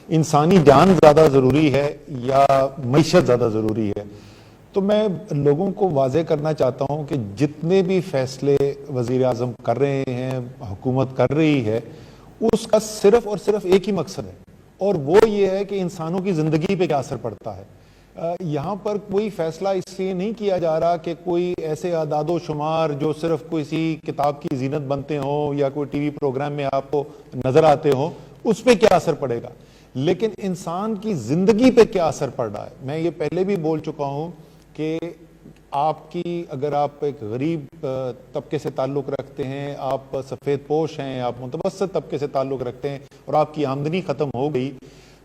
Speaker 4: انسانی جان زیادہ ضروری ہے یا معیشت زیادہ ضروری ہے. تو میں لوگوں کو واضح کرنا چاہتا ہوں کہ جتنے بھی فیصلے وزیر اعظم کر رہے ہیں، حکومت کر رہی ہے، اس کا صرف اور صرف ایک ہی مقصد ہے، اور وہ یہ ہے کہ انسانوں کی زندگی پہ کیا اثر پڑتا ہے. یہاں پر کوئی فیصلہ اس لیے نہیں کیا جا رہا کہ کوئی ایسے اعداد و شمار جو صرف کسی کتاب کی زینت بنتے ہوں یا کوئی ٹی وی پروگرام میں آپ کو نظر آتے ہوں، اس پہ کیا اثر پڑے گا، لیکن انسان کی زندگی پہ کیا اثر پڑ رہا ہے. میں یہ پہلے بھی بول چکا ہوں کہ اگر آپ ایک غریب طبقے سے تعلق رکھتے ہیں، آپ سفید پوش ہیں، آپ متوسط طبقے سے تعلق رکھتے ہیں، اور آپ کی آمدنی ختم ہو گئی،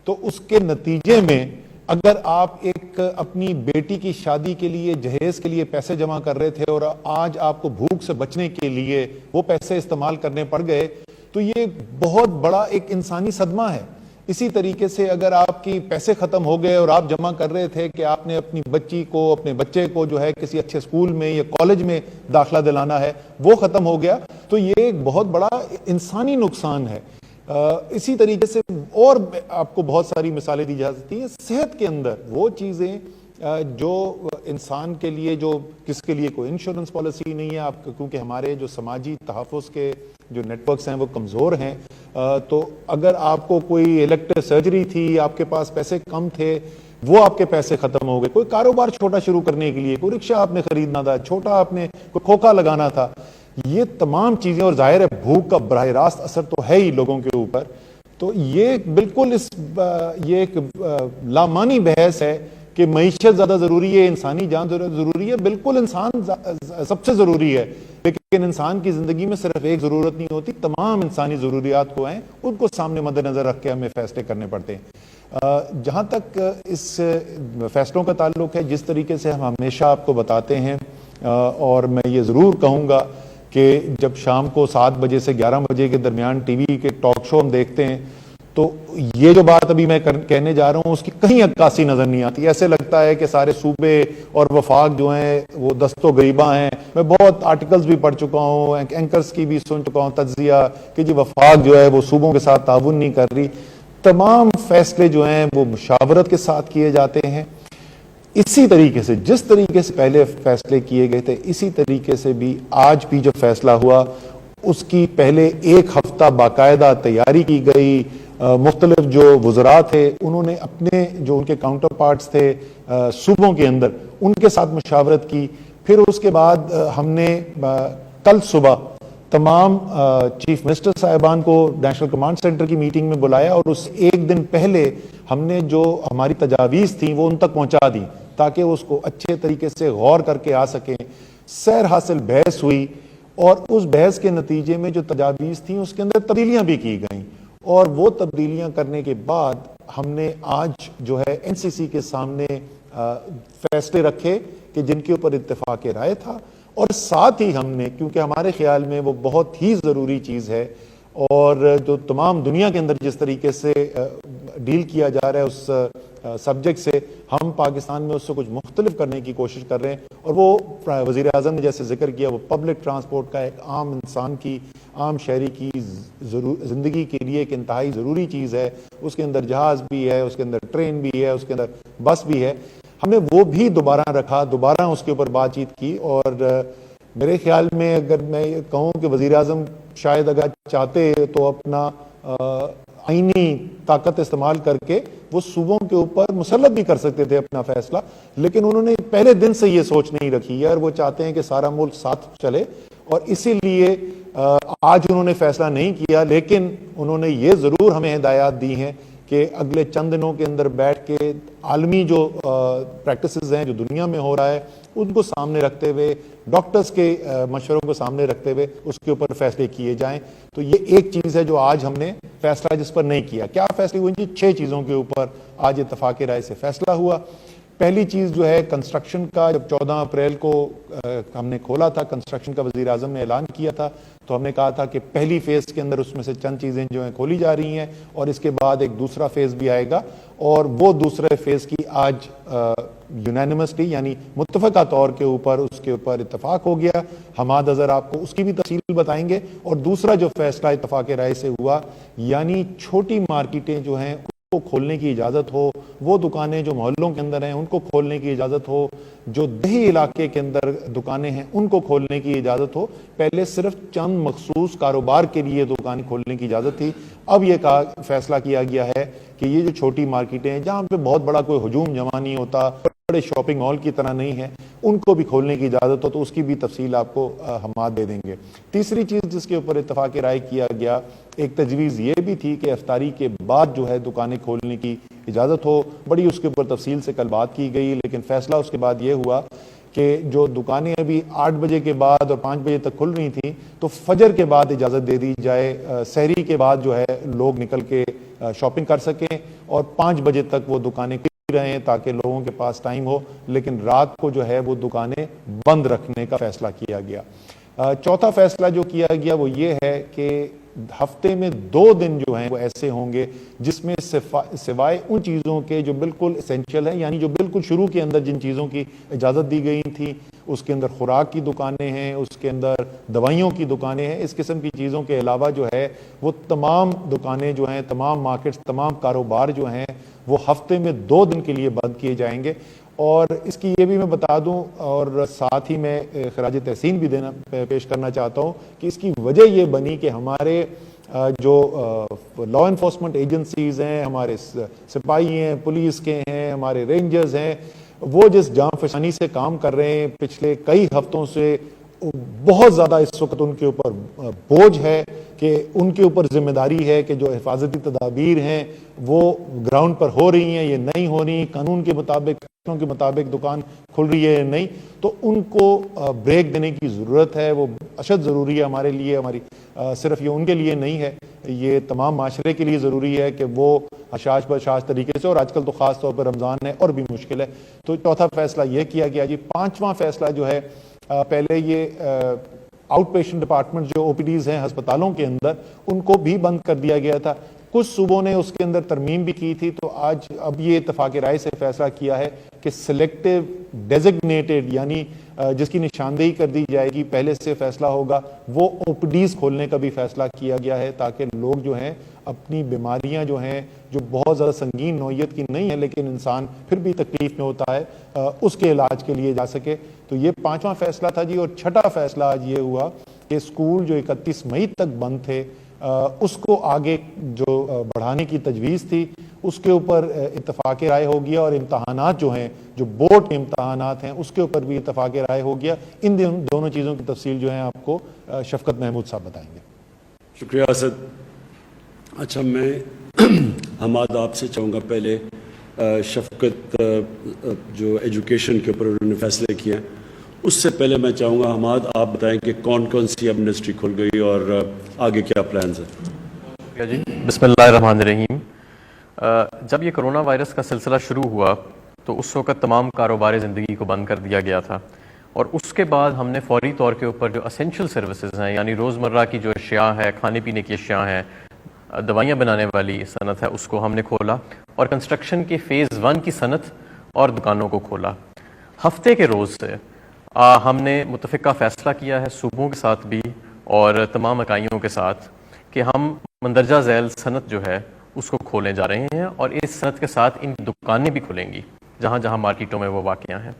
Speaker 4: تو اس کے نتیجے میں اگر آپ ایک اپنی بیٹی کی شادی کے لیے، جہیز کے لیے پیسے جمع کر رہے تھے اور آج آپ کو بھوک سے بچنے کے لیے وہ پیسے استعمال کرنے پڑ گئے، تو یہ بہت بڑا ایک انسانی صدمہ ہے. اسی طریقے سے اگر آپ کی پیسے ختم ہو گئے اور آپ جمع کر رہے تھے کہ آپ نے اپنی بچی کو، اپنے بچے کو جو ہے کسی اچھے اسکول میں یا کالج میں داخلہ دلانا ہے، وہ ختم ہو گیا، تو یہ ایک بہت بڑا انسانی نقصان ہے. اسی طریقے سے اور آپ کو بہت ساری مثالیں دی جا سکتی ہیں. صحت کے اندر وہ چیزیں جو انسان کے لیے، جو کس کے لیے کوئی انشورنس پالیسی نہیں ہے، آپ کیونکہ ہمارے جو سماجی تحفظ کے جو نیٹ ورکس ہیں وہ کمزور ہیں، تو اگر آپ کو کوئی الیکٹیو سرجری تھی، آپ کے پاس پیسے کم تھے، وہ آپ کے پیسے ختم ہو گئے. کوئی کاروبار چھوٹا شروع کرنے کے لیے، کوئی رکشہ آپ نے خریدنا تھا، چھوٹا آپ نے کوئی کھوکا لگانا تھا، یہ تمام چیزیں، اور ظاہر ہے بھوک کا براہ راست اثر تو ہے ہی لوگوں کے اوپر. تو یہ بالکل یہ ایک لامانی بحث ہے کہ معیشت زیادہ ضروری ہے، انسانی جان ضروری ہے. بالکل انسان سب سے ضروری ہے، لیکن انسان کی زندگی میں صرف ایک ضرورت نہیں ہوتی، تمام انسانی ضروریات کو ہیں ان کو سامنے مد نظر رکھ کے ہمیں فیصلے کرنے پڑتے ہیں. جہاں تک اس فیصلوں کا تعلق ہے، جس طریقے سے ہم ہمیشہ آپ کو بتاتے ہیں، اور میں یہ ضرور کہوں گا کہ جب شام کو 7 بجے سے 11 بجے کے درمیان ٹی وی کے ٹاک شو ہم دیکھتے ہیں تو یہ جو بات ابھی میں کہنے جا رہا ہوں اس کی کہیں عکاسی نظر نہیں آتی. ایسے لگتا ہے کہ سارے صوبے اور وفاق جو ہیں وہ دست و گریباں ہیں. میں بہت آرٹیکلز بھی پڑھ چکا ہوں، اینکرز کی بھی سن چکا ہوں تجزیہ کہ جی وفاق جو ہے وہ صوبوں کے ساتھ تعاون نہیں کر رہی. تمام فیصلے جو ہیں وہ مشاورت کے ساتھ کیے جاتے ہیں. اسی طریقے سے جس طریقے سے پہلے فیصلے کیے گئے تھے، اسی طریقے سے بھی آج بھی جو فیصلہ ہوا اس کی پہلے 1 ہفتہ باقاعدہ تیاری کی گئی. مختلف جو وزراء تھے انہوں نے اپنے جو ان کے کاؤنٹر پارٹس تھے صوبوں کے اندر ان کے ساتھ مشاورت کی. پھر اس کے بعد ہم نے کل صبح تمام چیف منسٹر صاحبان کو نیشنل کمانڈ سینٹر کی میٹنگ میں بلایا اور اس ایک دن پہلے ہم نے جو ہماری تجاویز تھیں وہ ان تک پہنچا دیں تاکہ اس کو اچھے طریقے سے غور کر کے آ سکیں. سیر حاصل بحث ہوئی اور اس بحث کے نتیجے میں جو تجاویز تھیں اس کے اندر تبدیلیاں بھی کی گئیں، اور وہ تبدیلیاں کرنے کے بعد ہم نے آج جو ہے این سی سی کے سامنے فیصلے رکھے کہ جن کے اوپر اتفاق رائے تھا. اور ساتھ ہی ہم نے، کیونکہ ہمارے خیال میں وہ بہت ہی ضروری چیز ہے اور جو تمام دنیا کے اندر جس طریقے سے ڈیل کیا جا رہا ہے اس سبجیکٹ سے، ہم پاکستان میں اس سے کچھ مختلف کرنے کی کوشش کر رہے ہیں. اور وہ وزیر اعظم نے جیسے ذکر کیا، وہ پبلک ٹرانسپورٹ کا ایک عام انسان کی، عام شہری کی زندگی کے لیے ایک انتہائی ضروری چیز ہے. اس کے اندر جہاز بھی ہے، اس کے اندر ٹرین بھی ہے، اس کے اندر بس بھی ہے. ہم نے وہ بھی دوبارہ رکھا، دوبارہ اس کے اوپر بات چیت کی. اور میرے خیال میں اگر میں کہوں کہ وزیر اعظم شاید اگر چاہتے تو اپنا آئینی طاقت استعمال کر کے وہ صوبوں کے اوپر مسلط بھی کر سکتے تھے اپنا فیصلہ، لیکن انہوں نے پہلے دن سے یہ سوچ نہیں رکھی ہے اور وہ چاہتے ہیں کہ سارا ملک ساتھ چلے. اور اسی لیے آج انہوں نے فیصلہ نہیں کیا، لیکن انہوں نے یہ ضرور ہمیں ہدایات دی ہیں کہ اگلے چند دنوں کے اندر بیٹھ کے عالمی جو پریکٹسز ہیں جو دنیا میں ہو رہا ہے ان کو سامنے رکھتے ہوئے، ڈاکٹرز کے مشوروں کو سامنے رکھتے ہوئے اس کے اوپر فیصلے کیے جائیں. تو یہ ایک چیز ہے جو آج ہم نے فیصلہ جس پر نہیں کیا. کیا فیصلے ہوئے؟ 6 چیزوں کے اوپر آج اتفاق رائے سے فیصلہ ہوا. پہلی چیز جو ہے کنسٹرکشن کا، جب 14 اپریل کو ہم نے کھولا تھا کنسٹرکشن کا، وزیر اعظم نے اعلان کیا تھا تو ہم نے کہا تھا کہ پہلی فیز کے اندر اس میں سے چند چیزیں جو ہیں کھولی جا رہی ہیں اور اس کے بعد ایک دوسرا فیز بھی آئے گا. اور وہ دوسرے فیز کی آج یونینیمسلی یعنی متفقہ طور کے اوپر اس کے اوپر اتفاق ہو گیا. حماد اظہر آپ کو اس کی بھی تفصیل بتائیں گے. اور دوسرا جو فیصلہ اتفاق رائے سے ہوا یعنی چھوٹی مارکیٹیں جو ہیں کو کھولنے کی اجازت ہو، وہ دکانیں جو محلوں کے اندر ہیں ان کو کھولنے کی اجازت ہو، جو دیہی علاقے کے اندر دکانیں ہیں ان کو کھولنے کی اجازت ہو. پہلے صرف چند مخصوص کاروبار کے لیے دکانیں کھولنے کی اجازت تھی. اب یہ فیصلہ کیا گیا ہے کہ یہ جو چھوٹی مارکیٹیں ہیں جہاں پہ بہت بڑا کوئی ہجوم جمع نہیں ہوتا، بڑے شاپنگ مال کی طرح نہیں ہے، ان کو بھی کھولنے کی اجازت ہو. تو اس کی بھی تفصیل آپ کو ہم دے دیں گے. تیسری چیز جس کے اوپر اتفاق رائے کیا گیا، ایک تجویز یہ بھی تھی کہ افطاری کے بعد جو ہے دکانیں کھولنے کی اجازت ہو. بڑی اس کے اوپر تفصیل سے کل بات کی گئی، لیکن فیصلہ اس کے بعد یہ ہوا کہ جو دکانیں ابھی 8 بجے کے بعد اور 5 بجے تک کھل رہی تھیں تو فجر کے بعد اجازت دے دی جائے، سحری کے بعد جو ہے لوگ نکل کے شاپنگ کر سکیں اور 5 بجے تک وہ دکانیں رہے ہیں تاکہ لوگوں کے پاس ٹائم ہو، لیکن رات کو جو ہے وہ دکانیں بند رکھنے کا فیصلہ کیا گیا. چوتھا فیصلہ جو کیا گیا وہ یہ ہے کہ ہفتے میں 2 دن جو ہیں وہ ایسے ہوں گے جس میں سوائے ان چیزوں کے جو بالکل اسینشیل ہیں، یعنی جو بالکل شروع کے اندر جن چیزوں کی اجازت دی گئی تھی، اس کے اندر خوراک کی دکانیں ہیں، اس کے اندر دوائیوں کی دکانیں ہیں، اس قسم کی چیزوں کے علاوہ جو ہے وہ تمام دکانیں جو ہیں، تمام مارکیٹس، تمام کاروبار جو ہیں وہ ہفتے میں 2 دن کے لیے بند کیے جائیں گے. اور اس کی یہ بھی میں بتا دوں اور ساتھ ہی میں خراج تحسین بھی پیش کرنا چاہتا ہوں کہ اس کی وجہ یہ بنی کہ ہمارے جو لا انفورسمنٹ ایجنسیز ہیں، ہمارے سپاہی ہیں، پولیس کے ہیں، ہمارے رینجرز ہیں، وہ جس جاں فشانی سے کام کر رہے ہیں پچھلے کئی ہفتوں سے بہت زیادہ اس وقت ان کے اوپر بوجھ ہے کہ ان کے اوپر ذمہ داری ہے کہ جو حفاظتی تدابیر ہیں وہ گراؤنڈ پر ہو رہی ہیں، یہ نہیں ہو رہی، قانون کے مطابق کے مطابق دکان کھل رہی ہے یا نہیں، تو ان کو بریک دینے کی ضرورت ہے. وہ اشد ضروری ہے ہمارے لیے، ہماری صرف یہ ان کے لیے نہیں ہے، یہ تمام معاشرے کے لیے ضروری ہے کہ وہ حشاش بشاش طریقے سے، اور آج کل تو خاص طور پر رمضان ہے اور بھی مشکل ہے. تو چوتھا فیصلہ یہ کیا گیا جی. پانچواں فیصلہ جو ہے، پہلے یہ آؤٹ پیشنٹ ڈپارٹمنٹ جو او پی ڈیز ہیں ہسپتالوں کے اندر، ان کو بھی بند کر دیا گیا تھا. کچھ صوبوں نے اس کے اندر ترمیم بھی کی تھی. تو اب یہ اتفاق رائے سے فیصلہ کیا ہے کہ سلیکٹو ڈیزگنیٹڈ، یعنی جس کی نشاندہی کر دی جائے گی، پہلے سے فیصلہ ہوگا، وہ او پی ڈیز کھولنے کا بھی فیصلہ کیا گیا ہے، تاکہ لوگ جو ہیں اپنی بیماریاں جو ہیں، جو بہت زیادہ سنگین نوعیت کی نہیں ہے لیکن انسان پھر بھی تکلیف میں ہوتا ہے، اس کے علاج کے لیے جا سکے. تو یہ پانچواں فیصلہ تھا جی. اور چھٹا فیصلہ آج یہ ہوا کہ اسکول جو 31 مئی تک بند تھے، اس کو آگے جو بڑھانے کی تجویز تھی، اس کے اوپر اتفاق رائے ہو گیا. اور امتحانات جو ہیں، جو بورڈ کے امتحانات ہیں، اس کے اوپر بھی اتفاق رائے ہو گیا. ان دونوں چیزوں کی تفصیل جو ہے آپ کو شفقت محمود صاحب بتائیں گے.
Speaker 2: شکریہ اسد. اچھا، میں حماد آپ سے چاہوں گا پہلے شفقت جو ایجوکیشن کے اوپر انہوں نے فیصلے کیے ہیں، اس سے پہلے میں چاہوں گا حماد آپ بتائیں کہ کون کون سی اب انڈسٹری کھل گئی اور آگے کیا پلانز ہیں.
Speaker 5: جی، بسم اللہ الرحمن الرحیم. جب یہ کرونا وائرس کا سلسلہ شروع ہوا تو اس وقت تمام کاروبار زندگی کو بند کر دیا گیا تھا، اور اس کے بعد ہم نے فوری طور کے اوپر جو اسینشل سروسز ہیں، یعنی روزمرہ کی جو اشیاء ہے، کھانے پینے کی اشیاء ہیں، دوائیاں بنانے والی صنعت ہے، اس کو ہم نے کھولا، اور کنسٹرکشن کے فیز 1 کی صنعت اور دکانوں کو کھولا. ہفتے کے روز سے ہم نے متفقہ فیصلہ کیا ہے صوبوں کے ساتھ بھی اور تمام اکائیوں کے ساتھ کہ ہم مندرجہ ذیل صنعت جو ہے اس کو کھولنے جا رہے ہیں، اور اس صنعت کے ساتھ ان دکانیں بھی کھلیں گی جہاں جہاں مارکیٹوں میں وہ واقع ہیں.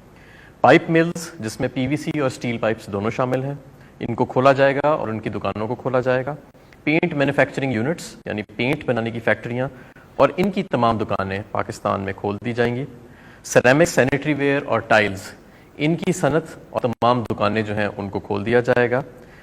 Speaker 5: پائپ ملز جس میں پی وی سی اور سٹیل پائپس دونوں شامل ہیں، ان کو کھولا جائے گا اور ان کی دکانوں کو کھولا جائے گا. پینٹ مینوفیکچرنگ یونٹس یعنی پینٹ بنانے کی فیکٹریاں اور ان کی تمام دکانیں پاکستان میں کھول دی جائیں گی. سیرامک، سینیٹری ویئر اور ٹائلز، ان کی صنعت اور تمام دکانیں جو ہیں ان کو کھول دیا جائے گا.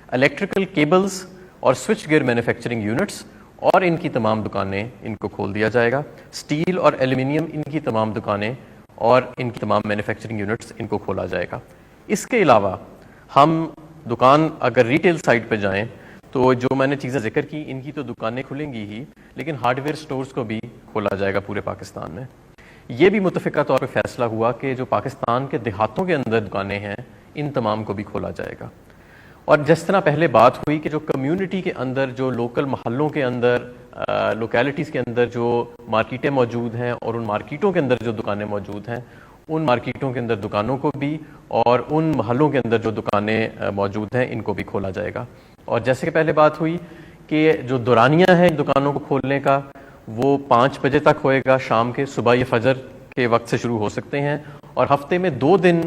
Speaker 5: الیکٹریکل کیبلز اور سوئچ گیئر مینوفیکچرنگ یونٹس اور ان کی تمام دکانیں ان کو کھول دیا جائے گا. اسٹیل اور ایلومینیم، ان کی تمام دکانیں اور ان کی تمام مینوفیکچرنگ یونٹس ان کو کھولا جائے گا. اس کے علاوہ ہم دکان اگر ریٹیل سائٹ پہ جائیں تو جو میں نے چیزیں ذکر کی، ان کی تو دکانیں کھلیں گی ہی، لیکن ہارڈ ویئر سٹورز کو بھی کھولا جائے گا پورے پاکستان میں. یہ بھی متفقہ طور پہ فیصلہ ہوا کہ جو پاکستان کے دیہاتوں کے اندر دکانیں ہیں، ان تمام کو بھی کھولا جائے گا. اور جس طرح پہلے بات ہوئی کہ جو کمیونٹی کے اندر، جو لوکل محلوں کے اندر، لوکیلٹیز کے اندر جو مارکیٹیں موجود ہیں اور ان مارکیٹوں کے اندر جو دکانیں موجود ہیں، ان مارکیٹوں کے اندر دکانوں کو بھی اور ان محلوں کے اندر جو دکانیں موجود ہیں ان کو بھی کھولا جائے گا. اور جیسے کہ پہلے بات ہوئی کہ جو دورانیہ ہے دکانوں کو کھولنے کا، وہ 5 بجے تک ہوئے گا شام کے، صبح یہ فجر کے وقت سے شروع ہو سکتے ہیں، اور ہفتے میں 2 دن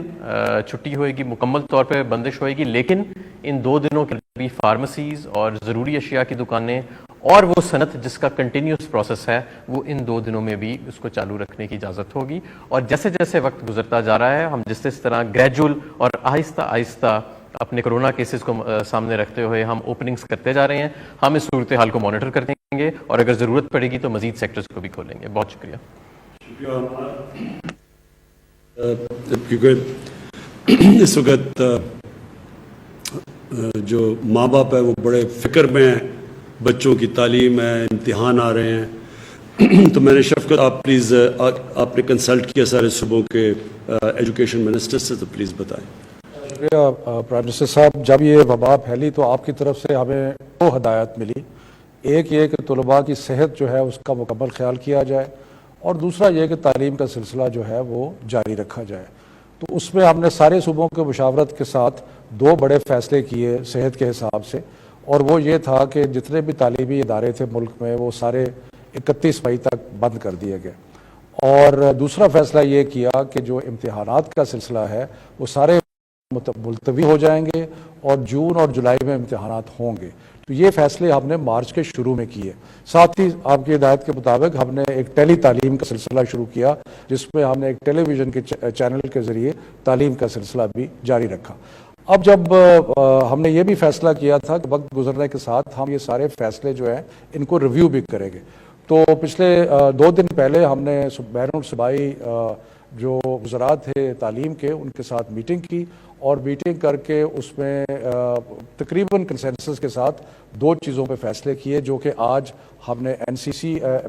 Speaker 5: چھٹی ہوئے گی، مکمل طور پہ بندش ہوئے گی، لیکن ان 2 دنوں کے بھی فارمیسیز اور ضروری اشیاء کی دکانیں اور وہ صنعت جس کا کنٹینیوس پروسیس ہے، وہ ان 2 دنوں میں بھی اس کو چالو رکھنے کی اجازت ہوگی. اور جیسے جیسے وقت گزرتا جا رہا ہے، ہم جس طرح گریجول اور آہستہ آہستہ اپنے کرونا کیسز کو سامنے رکھتے ہوئے ہم اوپننگز کرتے جا رہے ہیں، ہم اس صورتحال کو مانیٹر کر دیں گے اور اگر ضرورت پڑے گی تو مزید سیکٹرز کو بھی کھولیں گے. بہت شکریہ.
Speaker 2: کیونکہ اس وقت جو ماں باپ ہے وہ بڑے فکر میں ہیں، بچوں کی تعلیم ہے، امتحان آ رہے ہیں، تو میں نے شفقت آپ پلیز، آپ نے کنسلٹ کیا سارے صوبوں کے ایجوکیشن منسٹر سے، تو پلیز بتائیں.
Speaker 6: شکریہ پرائم منسٹر صاحب. جب یہ وبا پھیلی تو آپ کی طرف سے ہمیں 2 ہدایات ملی. ایک یہ کہ طلباء کی صحت جو ہے اس کا مکمل خیال کیا جائے، اور دوسرا یہ کہ تعلیم کا سلسلہ جو ہے وہ جاری رکھا جائے. تو اس میں ہم نے سارے صوبوں کے مشاورت کے ساتھ 2 بڑے فیصلے کیے صحت کے حساب سے، اور وہ یہ تھا کہ جتنے بھی تعلیمی ادارے تھے ملک میں وہ سارے 31 مئی تک بند کر دیے گئے. اور دوسرا فیصلہ یہ کیا کہ جو امتحانات کا سلسلہ ہے وہ سارے ملتوی ہو جائیں گے اور جون اور جولائی میں امتحانات ہوں گے. تو یہ فیصلے ہم نے مارچ کے شروع میں کیے. ساتھ ہی آپ کی ہدایت کے مطابق ہم نے ایک ٹیلی تعلیم کا سلسلہ شروع کیا، جس میں ہم نے ایک ٹیلی ویژن کے چینل کے ذریعے تعلیم کا سلسلہ بھی جاری رکھا. اب جب ہم نے یہ بھی فیصلہ کیا تھا کہ وقت گزرنے کے ساتھ ہم یہ سارے فیصلے جو ہیں ان کو ریویو بھی کریں گے، تو پچھلے 2 دن پہلے ہم نے بین الصوبائی جو وزراء تھے تعلیم کے ان کے ساتھ میٹنگ کی، اور میٹنگ کر کے اس میں تقریباً کنسنسس کے ساتھ 2 چیزوں پہ فیصلے کیے، جو کہ آج ہم نے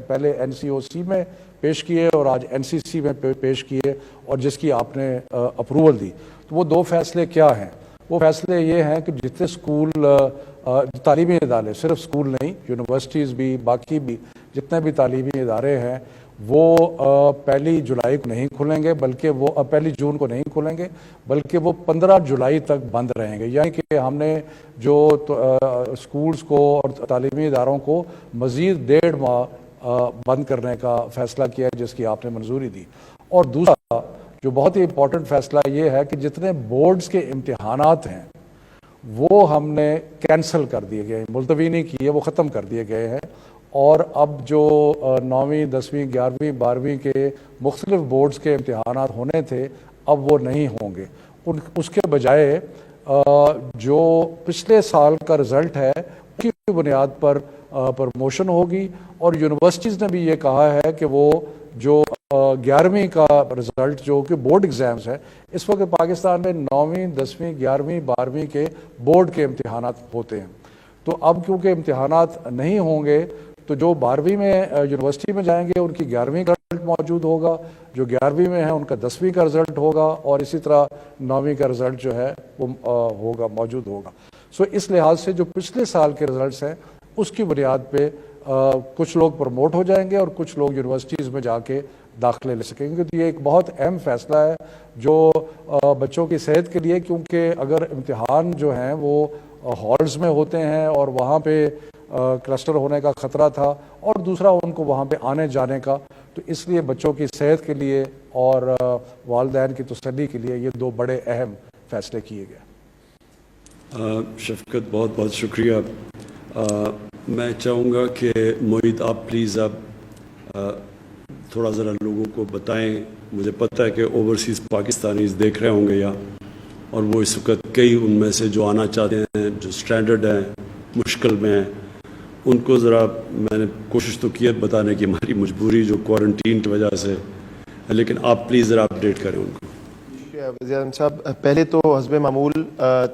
Speaker 6: پہلے NCOC میں پیش کیے اور آج NCC میں پیش کیے، اور جس کی آپ نے اپروول دی۔ تو وہ 2 فیصلے کیا ہیں؟ وہ فیصلے یہ ہیں کہ جتنے اسکول تعلیمی ادارے، صرف اسکول نہیں، یونیورسٹیز بھی، باقی بھی جتنے بھی تعلیمی ادارے ہیں، وہ 1 جولائی کو نہیں کھلیں گے، بلکہ وہ 1 جون کو نہیں کھلیں گے، بلکہ وہ 15 جولائی تک بند رہیں گے۔ یعنی کہ ہم نے جو اسکولز کو اور تعلیمی اداروں کو مزید 1.5 ماہ بند کرنے کا فیصلہ کیا ہے، جس کی آپ نے منظوری دی۔ اور دوسرا جو بہت ہی امپورٹنٹ فیصلہ یہ ہے کہ جتنے بورڈز کے امتحانات ہیں وہ ہم نے کینسل کر دیے گئے ہیں، ملتوی نہیں کیے، وہ ختم کر دیے گئے ہیں، اور اب جو 9ویں 10ویں 11ویں 12ویں کے مختلف بورڈز کے امتحانات ہونے تھے اب وہ نہیں ہوں گے۔ اس کے بجائے جو پچھلے سال کا رزلٹ ہے اس کی بنیاد پر پروموشن ہوگی، اور یونیورسٹیز نے بھی یہ کہا ہے کہ وہ جو 11ویں کا رزلٹ جو کہ بورڈ ایگزامز ہے، اس وقت پاکستان میں 9ویں 10ویں 11ویں 12ویں کے بورڈ کے امتحانات ہوتے ہیں، تو اب کیونکہ امتحانات نہیں ہوں گے تو جو 12ویں میں یونیورسٹی میں جائیں گے ان کی 11ویں کا رزلٹ موجود ہوگا، جو 11ویں میں ہیں ان کا 10ویں کا رزلٹ ہوگا، اور اسی طرح 9ویں کا رزلٹ جو ہے وہ موجود ہوگا۔ سو اس لحاظ سے جو پچھلے سال کے رزلٹس ہیں اس کی بنیاد پہ کچھ لوگ پروموٹ ہو جائیں گے اور کچھ لوگ یونیورسٹیز میں جا کے داخلے لے سکیں گے۔ تو یہ ایک بہت اہم فیصلہ ہے جو بچوں کی صحت کے لیے، کیونکہ اگر امتحان جو ہیں وہ ہالز میں ہوتے ہیں اور وہاں پہ کلسٹر ہونے کا خطرہ تھا، اور دوسرا ان کو وہاں پہ آنے جانے کا، تو اس لیے بچوں کی صحت کے لیے اور والدین کی تسلی کے لیے یہ 2 بڑے اہم فیصلے کیے گئے۔
Speaker 2: شفقت بہت بہت شکریہ۔ میں چاہوں گا کہ معید آپ پلیز اب تھوڑا ذرا لوگوں کو بتائیں، مجھے پتہ ہے کہ اوورسیز پاکستانیز دیکھ رہے ہوں گے اور وہ اس وقت کئی ان میں سے جو آنا چاہتے ہیں، جو اسٹینڈرڈ ہیں، مشکل میں ہیں، ان کو ذرا میں نے کوشش تو کی ہے بتانے کی، ہماری مجبوری جو کوارنٹین کی وجہ سے، لیکن آپ پلیز ذرا اپڈیٹ کریں ان کو۔
Speaker 7: وزیر اعظم صاحب، پہلے تو حسب معمول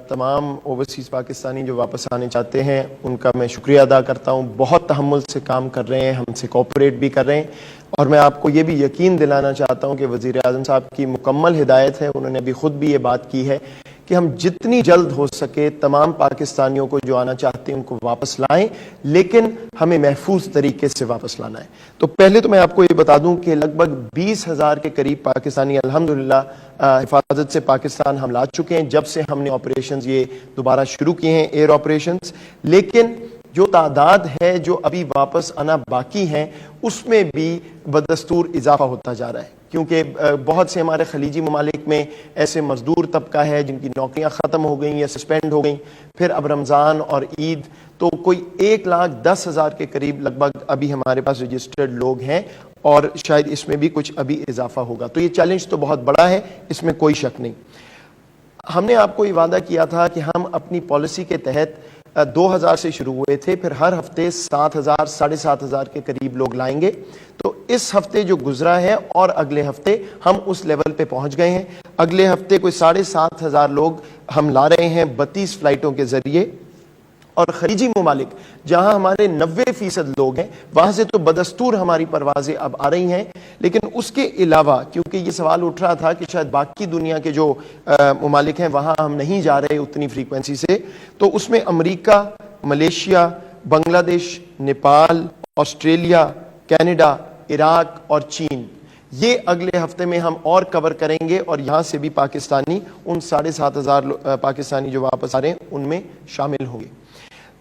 Speaker 7: تمام اوورسیز پاکستانی جو واپس آنے چاہتے ہیں ان کا میں شکریہ ادا کرتا ہوں، بہت تحمل سے کام کر رہے ہیں، ہم سے کوآپریٹ بھی کر رہے ہیں، اور میں آپ کو یہ بھی یقین دلانا چاہتا ہوں کہ وزیر اعظم صاحب کی مکمل ہدایت ہے، انہوں نے ابھی خود بھی یہ بات کی ہے کہ ہم جتنی جلد ہو سکے تمام پاکستانیوں کو جو آنا چاہتے ہیں ان کو واپس لائیں، لیکن ہمیں محفوظ طریقے سے واپس لانا ہے۔ تو پہلے تو میں آپ کو یہ بتا دوں کہ لگ بھگ 20,000 کے قریب پاکستانی الحمدللہ حفاظت سے پاکستان ہم لا چکے ہیں جب سے ہم نے آپریشنز یہ دوبارہ شروع کیے ہیں، ایئر آپریشنز، لیکن جو تعداد ہے جو ابھی واپس آنا باقی ہیں اس میں بھی بدستور اضافہ ہوتا جا رہا ہے، کیونکہ بہت سے ہمارے خلیجی ممالک میں ایسے مزدور طبقہ ہے جن کی نوکریاں ختم ہو گئیں یا سسپینڈ ہو گئیں، پھر اب رمضان اور عید، تو کوئی 1,10,000 کے قریب لگ بھگ ابھی ہمارے پاس رجسٹرڈ لوگ ہیں، اور شاید اس میں بھی کچھ ابھی اضافہ ہوگا۔ تو یہ چیلنج تو بہت بڑا ہے، اس میں کوئی شک نہیں۔ ہم نے آپ کو یہ وعدہ کیا تھا کہ ہم اپنی پالیسی کے تحت 2,000 سے شروع ہوئے تھے، پھر ہر ہفتے 7,000 7,500 کے قریب لوگ لائیں گے۔ تو اس ہفتے جو گزرا ہے اور اگلے ہفتے ہم اس لیول پہ پہنچ گئے ہیں، اگلے ہفتے کوئی 7,500 لوگ ہم لا رہے ہیں 32 فلائٹوں کے ذریعے، اور خلیجی ممالک جہاں ہمارے 90% لوگ ہیں وہاں سے تو بدستور ہماری پروازیں اب آ رہی ہیں، لیکن اس کے علاوہ کیونکہ یہ سوال اٹھ رہا تھا کہ شاید باقی دنیا کے جو ممالک ہیں وہاں ہم نہیں جا رہے اتنی فریکوینسی سے، تو اس میں امریکہ، ملیشیا، بنگلہ دیش، نیپال، آسٹریلیا، کینیڈا، عراق اور چین، یہ اگلے ہفتے میں ہم اور کور کریں گے، اور یہاں سے بھی پاکستانی ان 7,500 پاکستانی جو واپس آ رہے ہیں ان میں شامل ہوں گے۔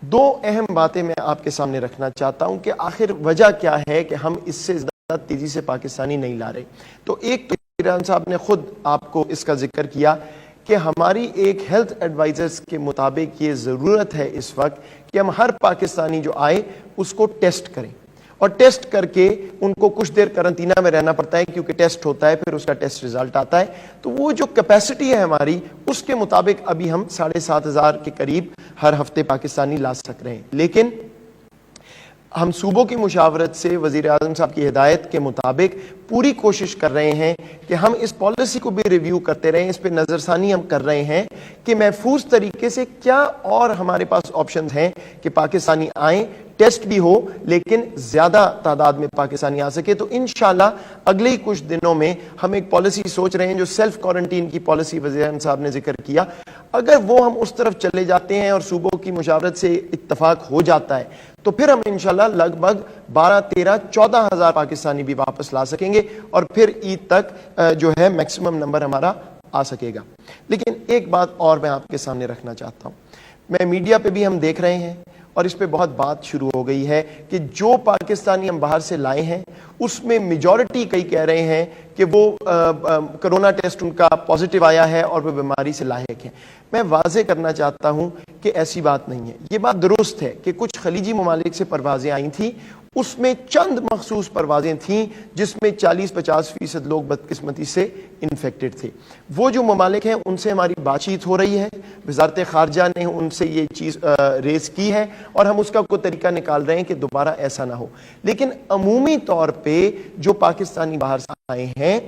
Speaker 7: 2 اہم باتیں میں آپ کے سامنے رکھنا چاہتا ہوں کہ آخر وجہ کیا ہے کہ ہم اس سے زیادہ تیزی سے پاکستانی نہیں لا رہے۔ تو ایک ایران صاحب نے خود آپ کو اس کا ذکر کیا کہ ہماری ایک ہیلتھ ایڈوائزرز کے مطابق یہ ضرورت ہے اس وقت کہ ہم ہر پاکستانی جو آئے اس کو ٹیسٹ کریں، اور ٹیسٹ کر کے ان کو کچھ دیر کرنٹینہ میں رہنا پڑتا ہے کیونکہ ٹیسٹ ہوتا ہے, پھر اس کا ٹیسٹ ریزلٹ آتا ہے. تو وہ جو کیپیسٹی ہے ہماری, اس کے مطابق ابھی ہم 7,500 کے قریب ہر ہفتے پاکستانی لا سک رہے ہیں. لیکن ہم صوبوں کی مشاورت سے وزیر اعظم صاحب کی ہدایت کے مطابق پوری کوشش کر رہے ہیں کہ ہم اس پالیسی کو بھی ریویو کرتے رہیں, اس پہ نظر ثانی ہم کر رہے ہیں کہ محفوظ طریقے سے کیا اور ہمارے پاس آپشنز ہیں کہ پاکستانی آئیں, ٹیسٹ بھی ہو لیکن زیادہ تعداد میں پاکستانی آ سکے. تو انشاءاللہ اگلے ہی کچھ دنوں میں ہم ایک پالیسی سوچ رہے ہیں جو سیلف کوارنٹین کی پالیسی وزیر اعظم صاحب نے ذکر کیا. اگر وہ ہم اس طرف چلے جاتے ہیں اور صوبوں کی مشاورت سے اتفاق ہو جاتا ہے تو پھر ہم انشاءاللہ لگ بھگ 12, 13, 14 ہزار پاکستانی بھی واپس لا سکیں گے اور پھر عید تک جو ہے میکسیمم نمبر ہمارا آ سکے گا. لیکن ایک بات اور میں آپ کے سامنے رکھنا چاہتا ہوں. میں میڈیا پہ بھی ہم دیکھ رہے ہیں اور اس پہ بہت بات شروع ہو گئی ہے کہ جو پاکستانی ہم باہر سے لائے ہیں اس میں میجورٹی کئی کہہ رہے ہیں کہ وہ کرونا ٹیسٹ ان کا پازیٹیو آیا ہے اور وہ بیماری سے لاحق ہیں. میں واضح کرنا چاہتا ہوں کہ ایسی بات نہیں ہے. یہ بات درست ہے کہ کچھ خلیجی ممالک سے پروازیں آئی تھیں, اس میں چند مخصوص پروازیں تھیں جس میں 40-50% لوگ بدقسمتی سے انفیکٹڈ تھے. وہ جو ممالک ہیں ان سے ہماری بات چیت ہو رہی ہے, وزارت خارجہ نے ان سے یہ چیز ریز کی ہے اور ہم اس کا کوئی طریقہ نکال رہے ہیں کہ دوبارہ ایسا نہ ہو. لیکن عمومی طور پہ جو پاکستانی باہر سے آئے ہیں